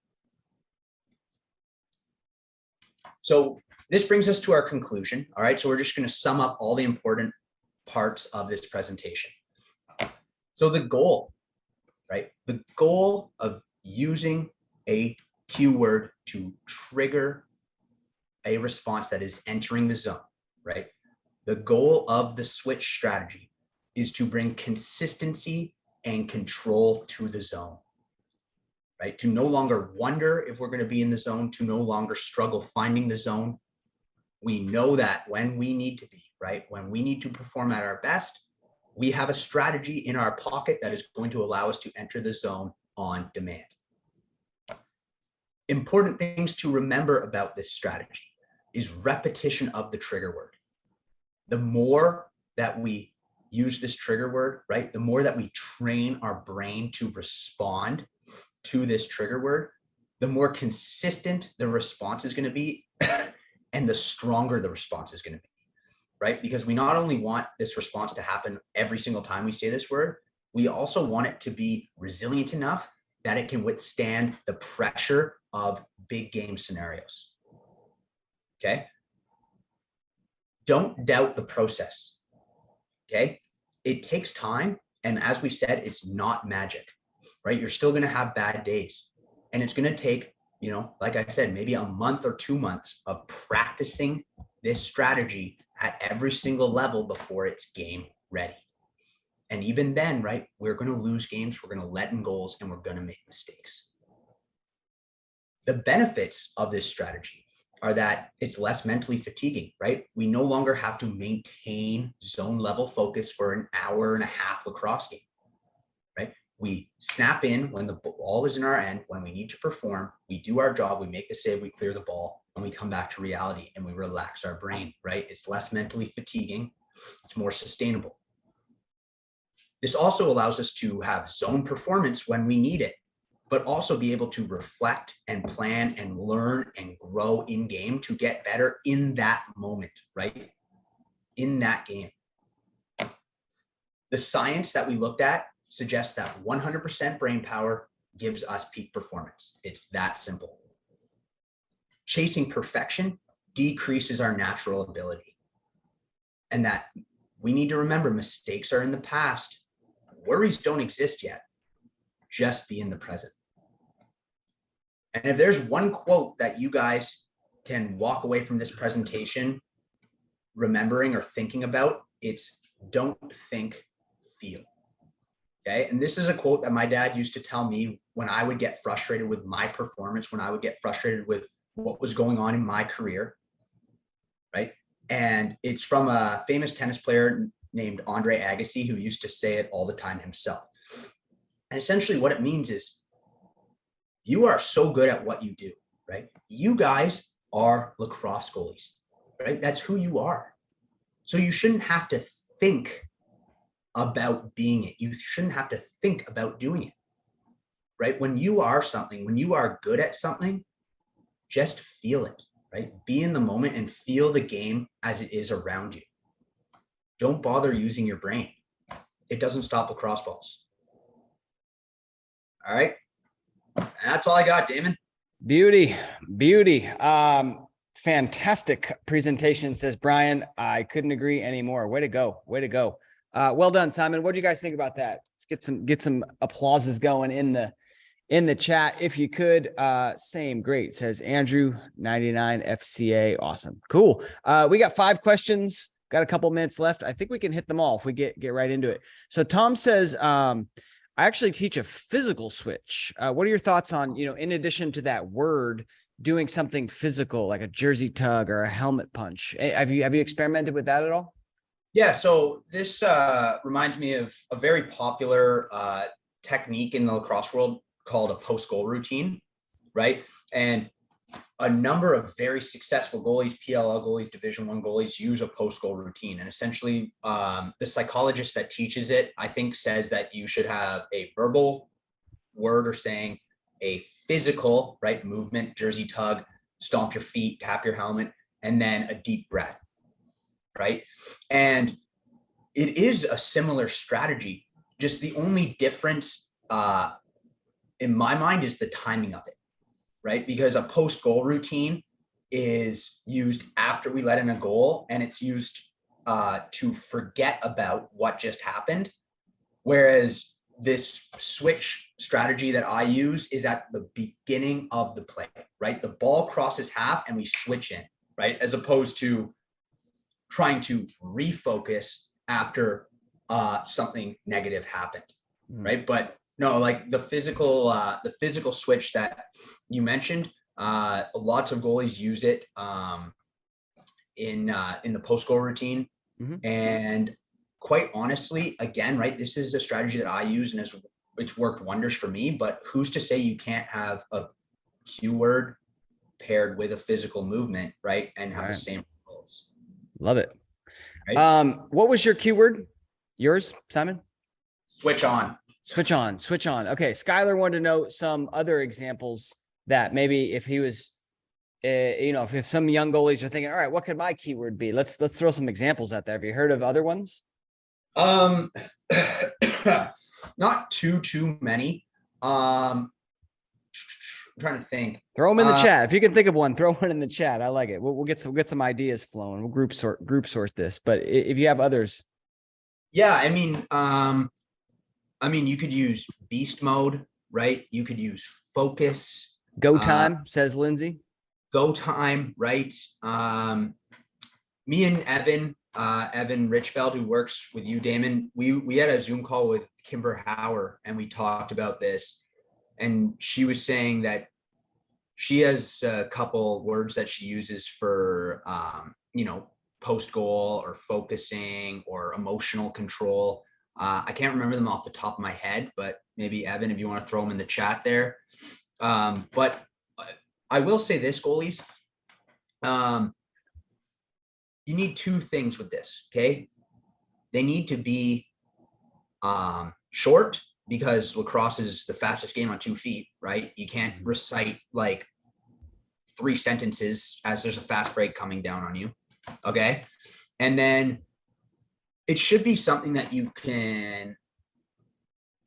So this brings us to our conclusion. All right. So we're just going to sum up all the important parts of this presentation. So the goal, right? The goal of using a keyword to trigger a response that is entering the zone, right? The goal of the switch strategy is to bring consistency and control to the zone, right? To no longer wonder if we're going to be in the zone, to no longer struggle finding the zone. We know that when we need to be, right? When we need to perform at our best, we have a strategy in our pocket that is going to allow us to enter the zone on demand. Important things to remember about this strategy is repetition of the trigger word. The more that we use this trigger word, right? The more that we train our brain to respond to this trigger word, the more consistent the response is going to be and the stronger the response is going to be, right? Because we not only want this response to happen every single time we say this word, we also want it to be resilient enough that it can withstand the pressure of big game scenarios. Okay? Don't doubt the process. Okay? It takes time. And as we said, it's not magic, right? You're still going to have bad days. And it's going to take, like I said, maybe a month or 2 months of practicing this strategy at every single level before it's game ready. And even then, right, we're going to lose games, we're going to let in goals, and we're going to make mistakes. The benefits of this strategy are that it's less mentally fatiguing, right? We no longer have to maintain zone level focus for an hour and a half lacrosse game, right? We snap in when the ball is in our end, when we need to perform, we do our job, we make the save, we clear the ball, and we come back to reality and we relax our brain, right? It's less mentally fatiguing, it's more sustainable. This also allows us to have zone performance when we need it, but also be able to reflect and plan and learn and grow in game to get better in that moment, right? In that game. The science that we looked at suggests that 100% brain power gives us peak performance. It's that simple. Chasing perfection decreases our natural ability. And that we need to remember mistakes are in the past. Worries don't exist yet. Just be in the present. And if there's one quote that you guys can walk away from this presentation remembering or thinking about, it's don't think, feel. Okay. And this is a quote that my dad used to tell me when I would get frustrated with my performance, when I would get frustrated with what was going on in my career. Right. And it's from a famous tennis player named Andre Agassi, who used to say it all the time himself. And essentially what it means is you are so good at what you do, right? You guys are lacrosse goalies, right? That's who you are. So you shouldn't have to think about being it. You shouldn't have to think about doing it, right? When you are something, when you are good at something, just feel it, right? Be in the moment and feel the game as it is around you. Don't bother using your brain. It doesn't stop lacrosse balls. All right. That's all I got, Damon. Beauty. Fantastic presentation, says Brian. I couldn't agree anymore. Way to go. Well done, Simon. What do you guys think about that? Let's get some applauses going in the chat if you could. Same, great, says Andrew 99 FCA. Awesome, cool. We got 5 questions. Got a couple minutes left. I think we can hit them all if we get right into it. So Tom says, I actually teach a physical switch. What are your thoughts on, in addition to that word, doing something physical like a jersey tug or a helmet punch? Have you experimented with that at all? Yeah. So this reminds me of a very popular technique in the lacrosse world called a post-goal routine, right? And a number of very successful goalies, PLL goalies, Division I goalies use a post-goal routine. And essentially, the psychologist that teaches it, I think, says that you should have a verbal word or saying, a physical, right, movement, jersey tug, stomp your feet, tap your helmet, and then a deep breath, right? And it is a similar strategy. Just the only difference in my mind is the timing of it, right? Because a post-goal routine is used after we let in a goal, and it's used to forget about what just happened. Whereas this switch strategy that I use is at the beginning of the play, right? The ball crosses half and we switch in, right? As opposed to trying to refocus after something negative happened, right? But no, like the physical switch that you mentioned, lots of goalies use it in the post-goal routine. And quite honestly, again, right, this is a strategy that I use and it's worked wonders for me, but who's to say you can't have a keyword paired with a physical movement, right? And have the same results. Love it. Right? What was your keyword? Yours, Simon? Switch on. Switch on. Switch on. Okay. Skylar wanted to know some other examples that maybe if he was, if some young goalies are thinking, all right, what could my keyword be? Let's throw some examples out there. Have you heard of other ones? Not too many. I'm trying to think. Throw them in the chat. If you can think of one, throw one in the chat. I like it. We'll get some ideas flowing. We'll group sort this. But if you have others, yeah, I mean, you could use beast mode, right? You could use focus. Go time, says Lindsay. Go time, right? Me and Evan Richfeld, who works with you, Damon, we had a Zoom call with Kimber Hauer and we talked about this. And she was saying that she has a couple words that she uses for, post goal or focusing or emotional control. I can't remember them off the top of my head, but maybe Evan, if you want to throw them in the chat there. But I will say this, goalies, you need two things with this. Okay. They need to be short, because lacrosse is the fastest game on 2 feet, right? You can't recite like 3 sentences as there's a fast break coming down on you. Okay. And then it should be something that you can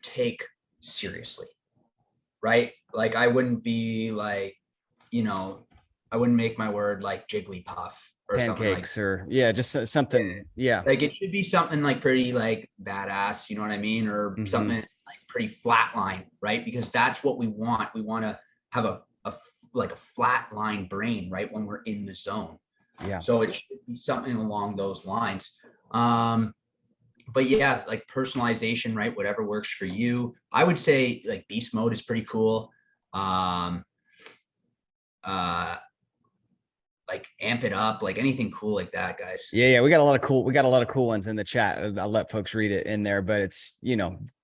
take seriously, right? Like I wouldn't be like, I wouldn't make my word like Jigglypuff or pancakes something or just something. Yeah. Like it should be something like pretty like badass, you know what I mean? Or something like pretty flat line, right? Because that's what we want. We want to have a flat line brain, right? When we're in the zone. Yeah. So it should be something along those lines. But yeah, like personalization, right? Whatever works for you. I would say like beast mode is pretty cool. Like amp it up, like anything cool like that, guys. Yeah. We got a lot of cool ones in the chat. I'll let folks read it in there, but it's,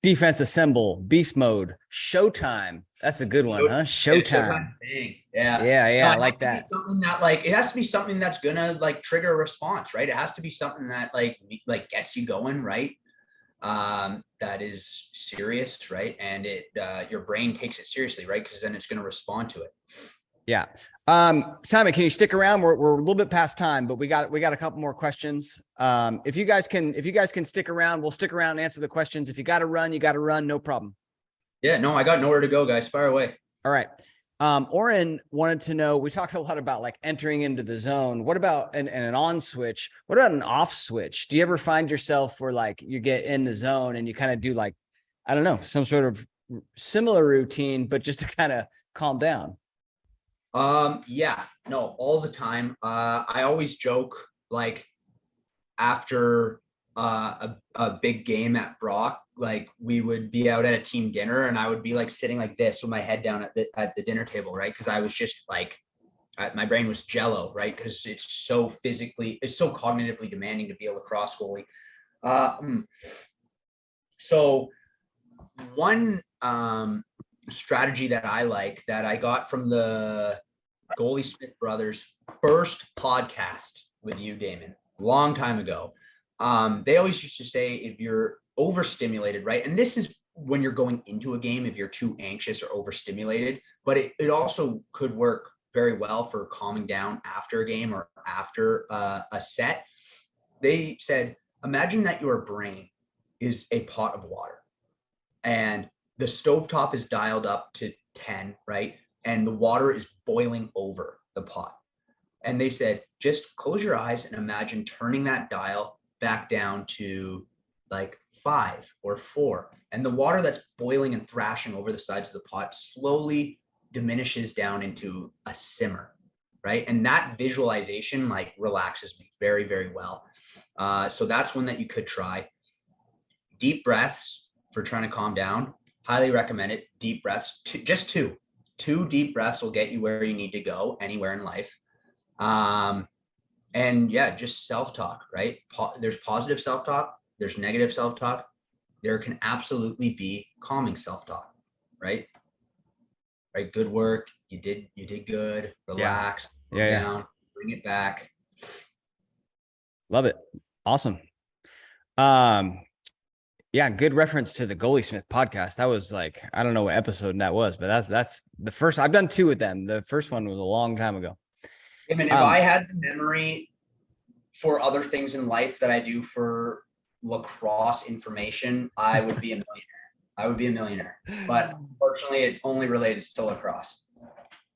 defense assemble, beast mode, showtime. That's a good one, huh? Showtime. Yeah. No, I like that. Something that it has to be something that's gonna like trigger a response, right? It has to be something that like gets you going, right? That is serious, right? And it your brain takes it seriously, right? Because then it's gonna respond to it. Yeah. Simon, can you stick around? We're a little bit past time, but we got a couple more questions. If you guys can stick around, we'll stick around and answer the questions. If you got to run, no problem. Yeah, no, I got nowhere to go, guys. Fire away. All right. Oren wanted to know, we talked a lot about like entering into the zone. What about an on switch? What about an off switch? Do you ever find yourself where like you get in the zone and you kind of do like, I don't know, some sort of similar routine, but just to kind of calm down? Yeah, no, all the time. I always joke like after a big game at Brock, like we would be out at a team dinner and I would be like sitting like this with my head down at the dinner table, right? Because I was just like, my brain was jello, right? Because it's so cognitively demanding to be a lacrosse goalie. So one strategy that I like that I got from the Goalie Smith Brothers' first podcast with you, Damon, long time ago. They always used to say if you're overstimulated, right? And this is when you're going into a game, if you're too anxious or overstimulated, but it also could work very well for calming down after a game or after a set. They said, imagine that your brain is a pot of water and the stovetop is dialed up to 10, right? And the water is boiling over the pot. And they said, just close your eyes and imagine turning that dial back down to like 5 or 4. And the water that's boiling and thrashing over the sides of the pot slowly diminishes down into a simmer, right? And that visualization like relaxes me very, very well. So that's one that you could try. Deep breaths for trying to calm down. Highly recommend it. Deep breaths, just two. 2 deep breaths will get you where you need to go anywhere in life. And yeah, just self-talk, right? There's positive self-talk. There's negative self-talk. There can absolutely be calming self-talk, right? Right. Good work. You did good. Relax. Calm down. Bring it back. Love it. Awesome. Yeah, good reference to the Goalie Smith podcast. That was like, I don't know what episode that was, but that's the first. I've done 2 with them. The first one was a long time ago. I mean, if I had the memory for other things in life that I do for lacrosse information, I would be a millionaire. But unfortunately, it's only related to lacrosse.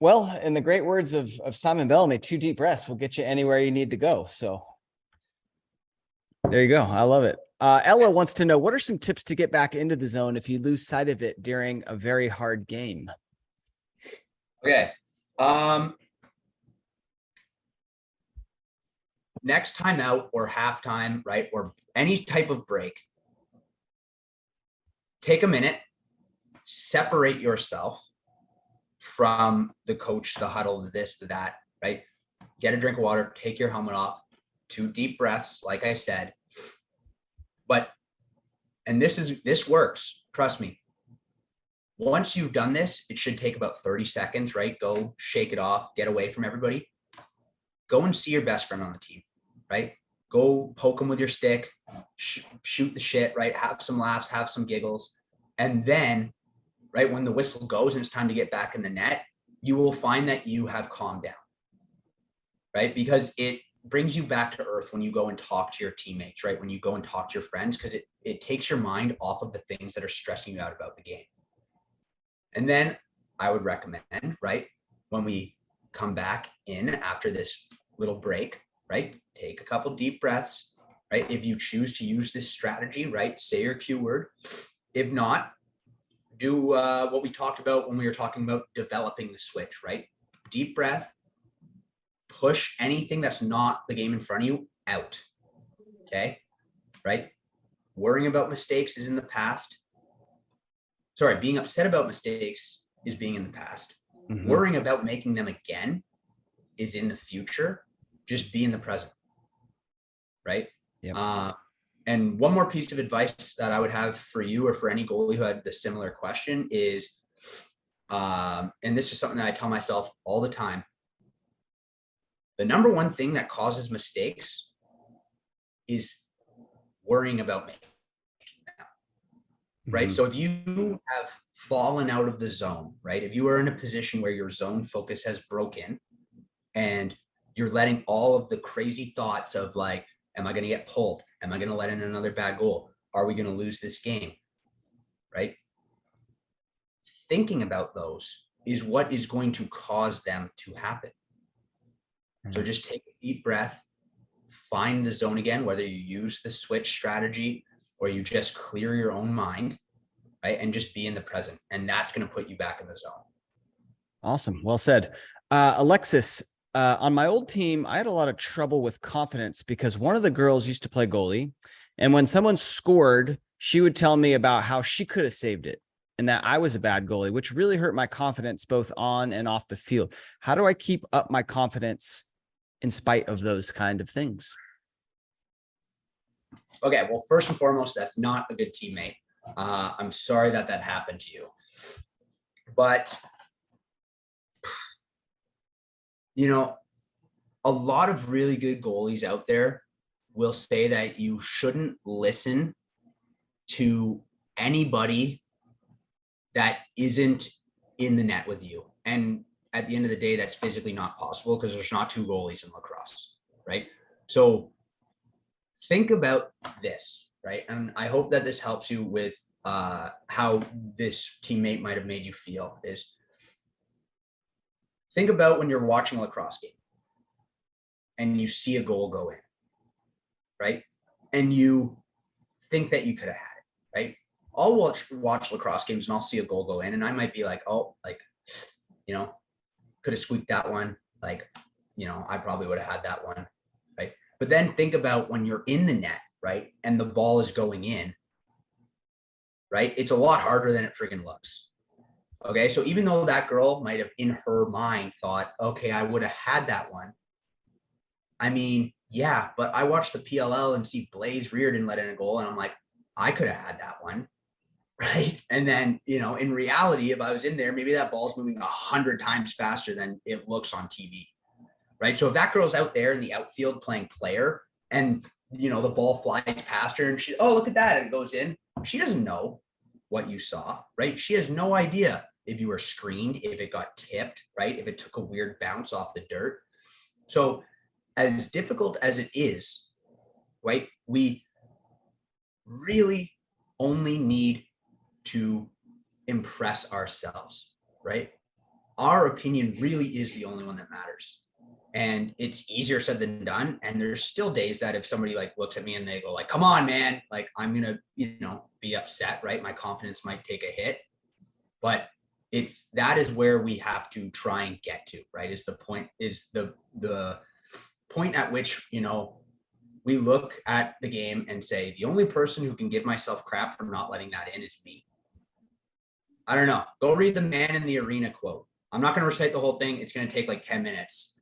Well, in the great words of Simon Bellamy, 2 deep breaths will get you anywhere you need to go. So there you go. I love it. Ella wants to know, what are some tips to get back into the zone if you lose sight of it during a very hard game? Okay. Next time out or halftime, right? Or any type of break, take a minute, separate yourself from the coach, the huddle, the this, the that, right? Get a drink of water, take your helmet off, 2 deep breaths, like I said. And this works, trust me. Once you've done this, it should take about 30 seconds, right? Go shake it off, get away from everybody. Go and see your best friend on the team, right? Go poke them with your stick, shoot the shit, right? Have some laughs, have some giggles. And then, right, when the whistle goes and it's time to get back in the net, you will find that you have calmed down, right? Because it brings you back to earth when you go and talk to your teammates, right? When you go and talk to your friends, because it takes your mind off of the things that are stressing you out about the game. And then I would recommend, right, when we come back in after this little break, right, take a couple deep breaths, right? If you choose to use this strategy, right, say your cue word. If not, do what we talked about when we were talking about developing the switch, right? Deep breath, push anything that's not the game in front of you out, okay, right? Worrying about mistakes is in the past. Sorry, being upset about mistakes is being in the past. Mm-hmm. Worrying about making them again is in the future. Just be in the present, right? Yep. And one more piece of advice that I would have for you or for any goalie who had the similar question is, and this is something that I tell myself all the time, the number one thing that causes mistakes is worrying about making them, right? Mm-hmm. So if you have fallen out of the zone, right? If you are in a position where your zone focus has broken and you're letting all of the crazy thoughts of like, am I going to get pulled? Am I going to let in another bad goal? Are we going to lose this game? Right? Thinking about those is what is going to cause them to happen. So just take a deep breath, find the zone again, whether you use the switch strategy or you just clear your own mind, right? And just be in the present. And that's going to put you back in the zone. Awesome. Well said. Alexis, on my old team, I had a lot of trouble with confidence because one of the girls used to play goalie. And when someone scored, she would tell me about how she could have saved it and that I was a bad goalie, which really hurt my confidence both on and off the field. How do I keep up my confidence in spite of those kind of things? Okay, well, first and foremost, that's not a good teammate. I'm sorry that happened to you. But you know, a lot of really good goalies out there will say that you shouldn't listen to anybody that isn't in the net with you. And at the end of the day, that's physically not possible because there's not two goalies in lacrosse, right? So think about this, right? And I hope that this helps you with how this teammate might have made you feel. Is think about when you're watching a lacrosse game and you see a goal go in, right? And you think that you could have had it, right? I'll watch lacrosse games and I'll see a goal go in and I might be like, oh, like, you know, could have squeaked that one. Like, you know, I probably would have had that one, right? But then think about when you're in the net, right? And the ball is going in, right? It's a lot harder than it freaking looks. Okay. So even though that girl might have in her mind thought, okay, I would have had that one. I mean, yeah, but I watched the PLL and see Blaze Reardon let in a goal and I'm like, I could have had that one. Right. And then, you know, in reality, if I was in there, maybe that ball's moving 100 times faster than it looks on TV. Right. So if that girl's out there in the outfield playing player and, you know, the ball flies past her and she, oh, look at that. And it goes in. She doesn't know what you saw. Right. She has no idea if you were screened, if it got tipped, right. If it took a weird bounce off the dirt. So as difficult as it is, right, we really only need to impress ourselves, right? Our opinion really is the only one that matters. And it's easier said than done. And there's still days that if somebody like looks at me and they go like, come on, man, like I'm going to, you know, be upset, right? My confidence might take a hit, but that is where we have to try and get to, right? Is the point at which, you know, we look at the game and say, the only person who can give myself crap for not letting that in is me. I don't know. Go read the man in the arena quote. I'm not going to recite the whole thing. It's going to take like 10 minutes.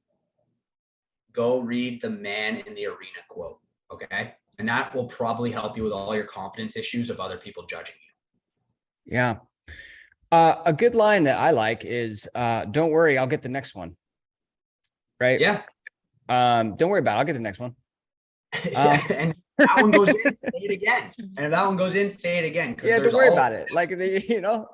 Go read the man in the arena quote. Okay. And that will probably help you with all your confidence issues of other people judging you. Yeah. A good line that I like is, don't worry, I'll get the next one. Right. Yeah. Don't worry about it. I'll get the next one. And that one goes in, say it again. And if that one goes in, say it again. Yeah, don't worry about it. Like, you know,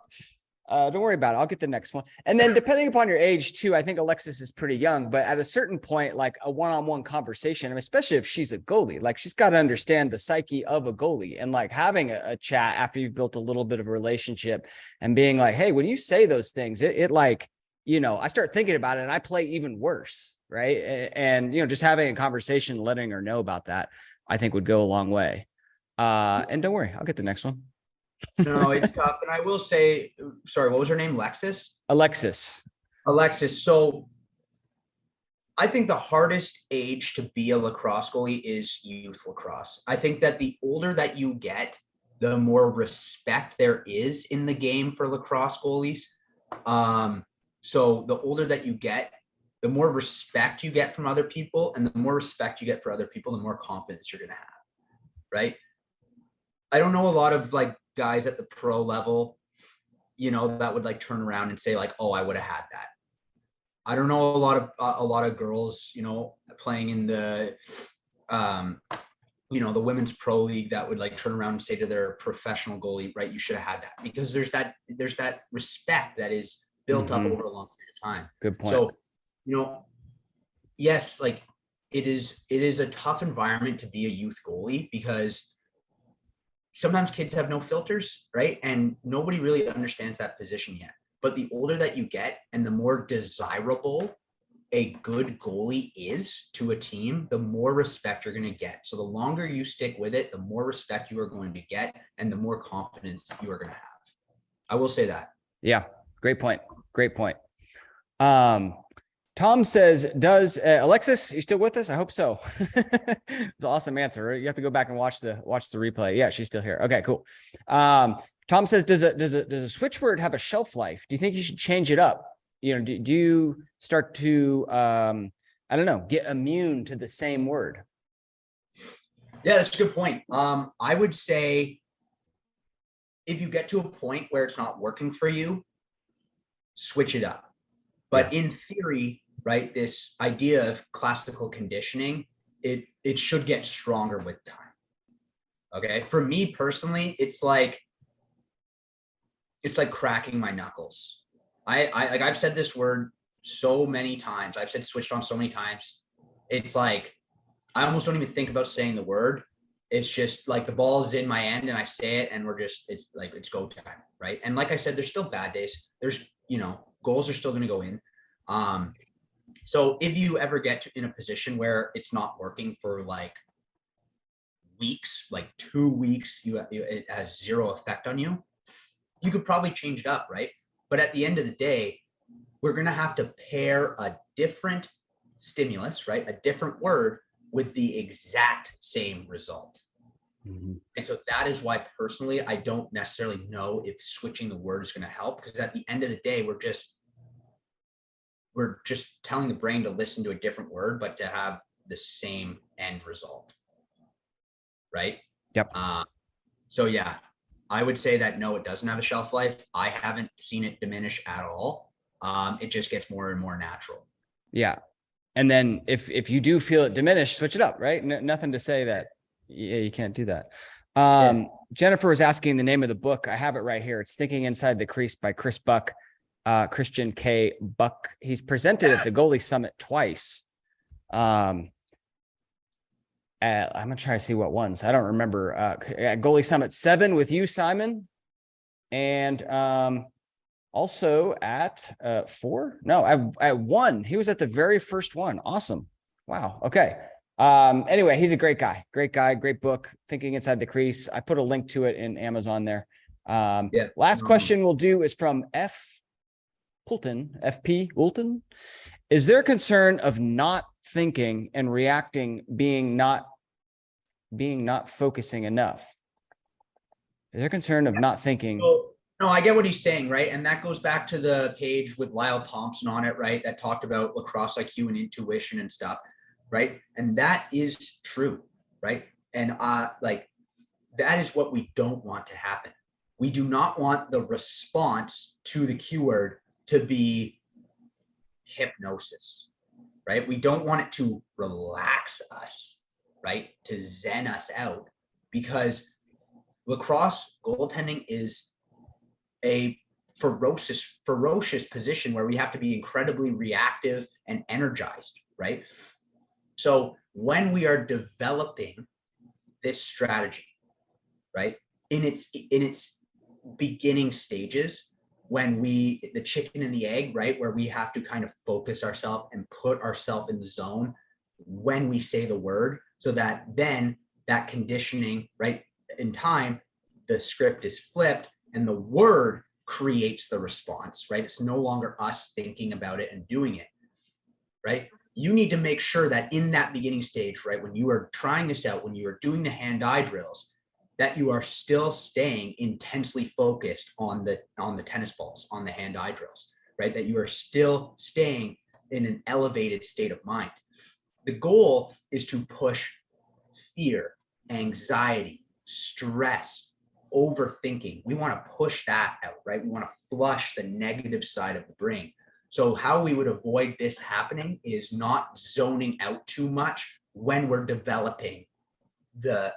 don't worry about it. I'll get the next one. And then depending upon your age too, I think Alexis is pretty young, but at a certain point, like a one-on-one conversation, and especially if she's a goalie, like she's got to understand the psyche of a goalie and like having a chat after you've built a little bit of a relationship and being like, hey, when you say those things, it like, you know, I start thinking about it and I play even worse. Right. And, you know, just having a conversation, letting her know about that, I think would go a long way. And don't worry, I'll get the next one. No, it's tough. And I will say, sorry, what was her name? Alexis. So I think the hardest age to be a lacrosse goalie is youth lacrosse. I think that the older that you get, the more respect there is in the game for lacrosse goalies. So the older that you get, the more respect you get from other people, and the more respect you get for other people, the more confidence you're going to have. Right. I don't know a lot of like guys at the pro level, you know, that would like turn around and say like, oh, I would have had that. I don't know a lot of girls, you know, playing in the, you know, the women's pro league that would like turn around and say to their professional goalie, right, you should have had that, because there's that respect that is built up over a long period of time. Good point. So, you know, yes, like it is a tough environment to be a youth goalie because sometimes kids have no filters, right? And nobody really understands that position yet. But the older that you get and the more desirable a good goalie is to a team, the more respect you're going to get. So the longer you stick with it, the more respect you are going to get and the more confidence you are going to have. I will say that. Yeah. Great point. Tom says, does Alexis, you still with us? I hope so. It's an awesome answer. Right? You have to go back and watch the replay. Yeah, she's still here. Okay, cool. Tom says, does a switch word have a shelf life? Do you think you should change it up? You know, do you start to, I don't know, get immune to the same word? Yeah, that's a good point. I would say if you get to a point where it's not working for you, switch it up. But in theory, right? This idea of classical conditioning, it should get stronger with time. Okay. For me personally, it's like cracking my knuckles. I've said this word so many times. I've said switched on so many times. It's like, I almost don't even think about saying the word. It's just like the ball is in my end and I say it and it's go time. Right. And like I said, there's still bad days. There's, goals are still going to go in. So if you ever get in a position where it's not working for like weeks, like 2 weeks, it has zero effect on you, you could probably change it up, right? But at the end of the day, we're going to have to pair a different stimulus, right? A different word with the exact same result. Mm-hmm. And so that is why personally, I don't necessarily know if switching the word is going to help, because at the end of the day, we're just telling the brain to listen to a different word, but to have the same end result. Right. Yep. So yeah, I would say that no, it doesn't have a shelf life. I haven't seen it diminish at all. It just gets more and more natural. Yeah. And then if you do feel it diminish, switch it up, right? Nothing to say that you can't do that. Jennifer was asking the name of the book. I have it right here. It's Thinking Inside the Crease by Chris Buck, Christian K. Buck. He's presented at the Goalie Summit twice. I'm going to try to see what ones. I don't remember. At Goalie Summit 7 with you, Simon. And also at 4. No, at 1. He was at the very first one. Awesome. Wow. Okay. Anyway, he's a great guy. Great guy. Great book. Thinking Inside the Crease. I put a link to it in Amazon there. Last question we'll do is from FP Ulton. Is there a concern of not thinking and reacting being not focusing enough? Is there a concern of not thinking? No, I get what he's saying, right? And that goes back to the page with Lyle Thompson on it, right? That talked about lacrosse IQ and intuition and stuff, right? And that is true, right? And that is what we don't want to happen. We do not want the response to the keyword to be hypnosis, right? We don't want it to relax us, right? To zen us out, because lacrosse goaltending is a ferocious position where we have to be incredibly reactive and energized, right? So when we are developing this strategy, right, in its beginning stages, when the chicken and the egg, right, where we have to kind of focus ourselves and put ourselves in the zone when we say the word, so that then that conditioning, right, in time, the script is flipped and the word creates the response, right? It's no longer us thinking about it and doing it, right? You need to make sure that in that beginning stage, right, when you are trying this out, when you are doing the hand-eye drills, that you are still staying intensely focused on the tennis balls, on the hand-eye drills, right? That you are still staying in an elevated state of mind. The goal is to push fear, anxiety, stress, overthinking. We want to push that out, right? We want to flush the negative side of the brain. So how we would avoid this happening is not zoning out too much when we're developing the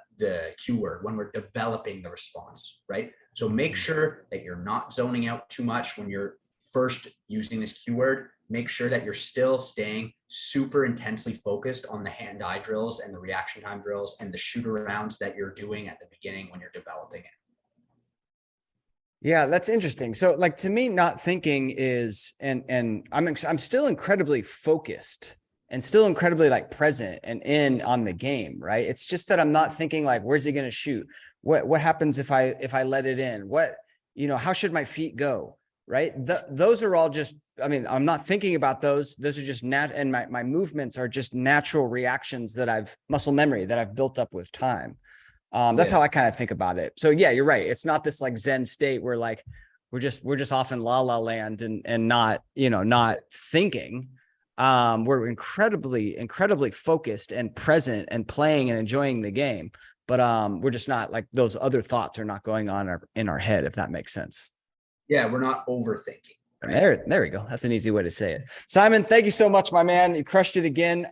keyword, when we're developing the response, right? So make sure that you're not zoning out too much when you're first using this keyword. Make sure that you're still staying super intensely focused on the hand-eye drills and the reaction time drills and the shoot-arounds that you're doing at the beginning when you're developing it. Yeah, that's interesting. So like, to me, not thinking is, and I'm still incredibly focused and still incredibly like present and in on the game, right? It's just that I'm not thinking like, where's he going to shoot? What happens if I let it in? How should my feet go? Right? Those are all just, I'm not thinking about those. Those are just and my movements are just natural reactions muscle memory that I've built up with time. That's how I kind of think about it. So yeah, you're right. It's not this like Zen state where like, we're just off in la la land and not thinking. We're incredibly focused and present and playing and enjoying the game, but we're just not like, those other thoughts are not going on in our head, if that makes sense. Yeah, we're not overthinking. There we go. That's an easy way to say it. Simon, thank you so much, my man. You crushed it again.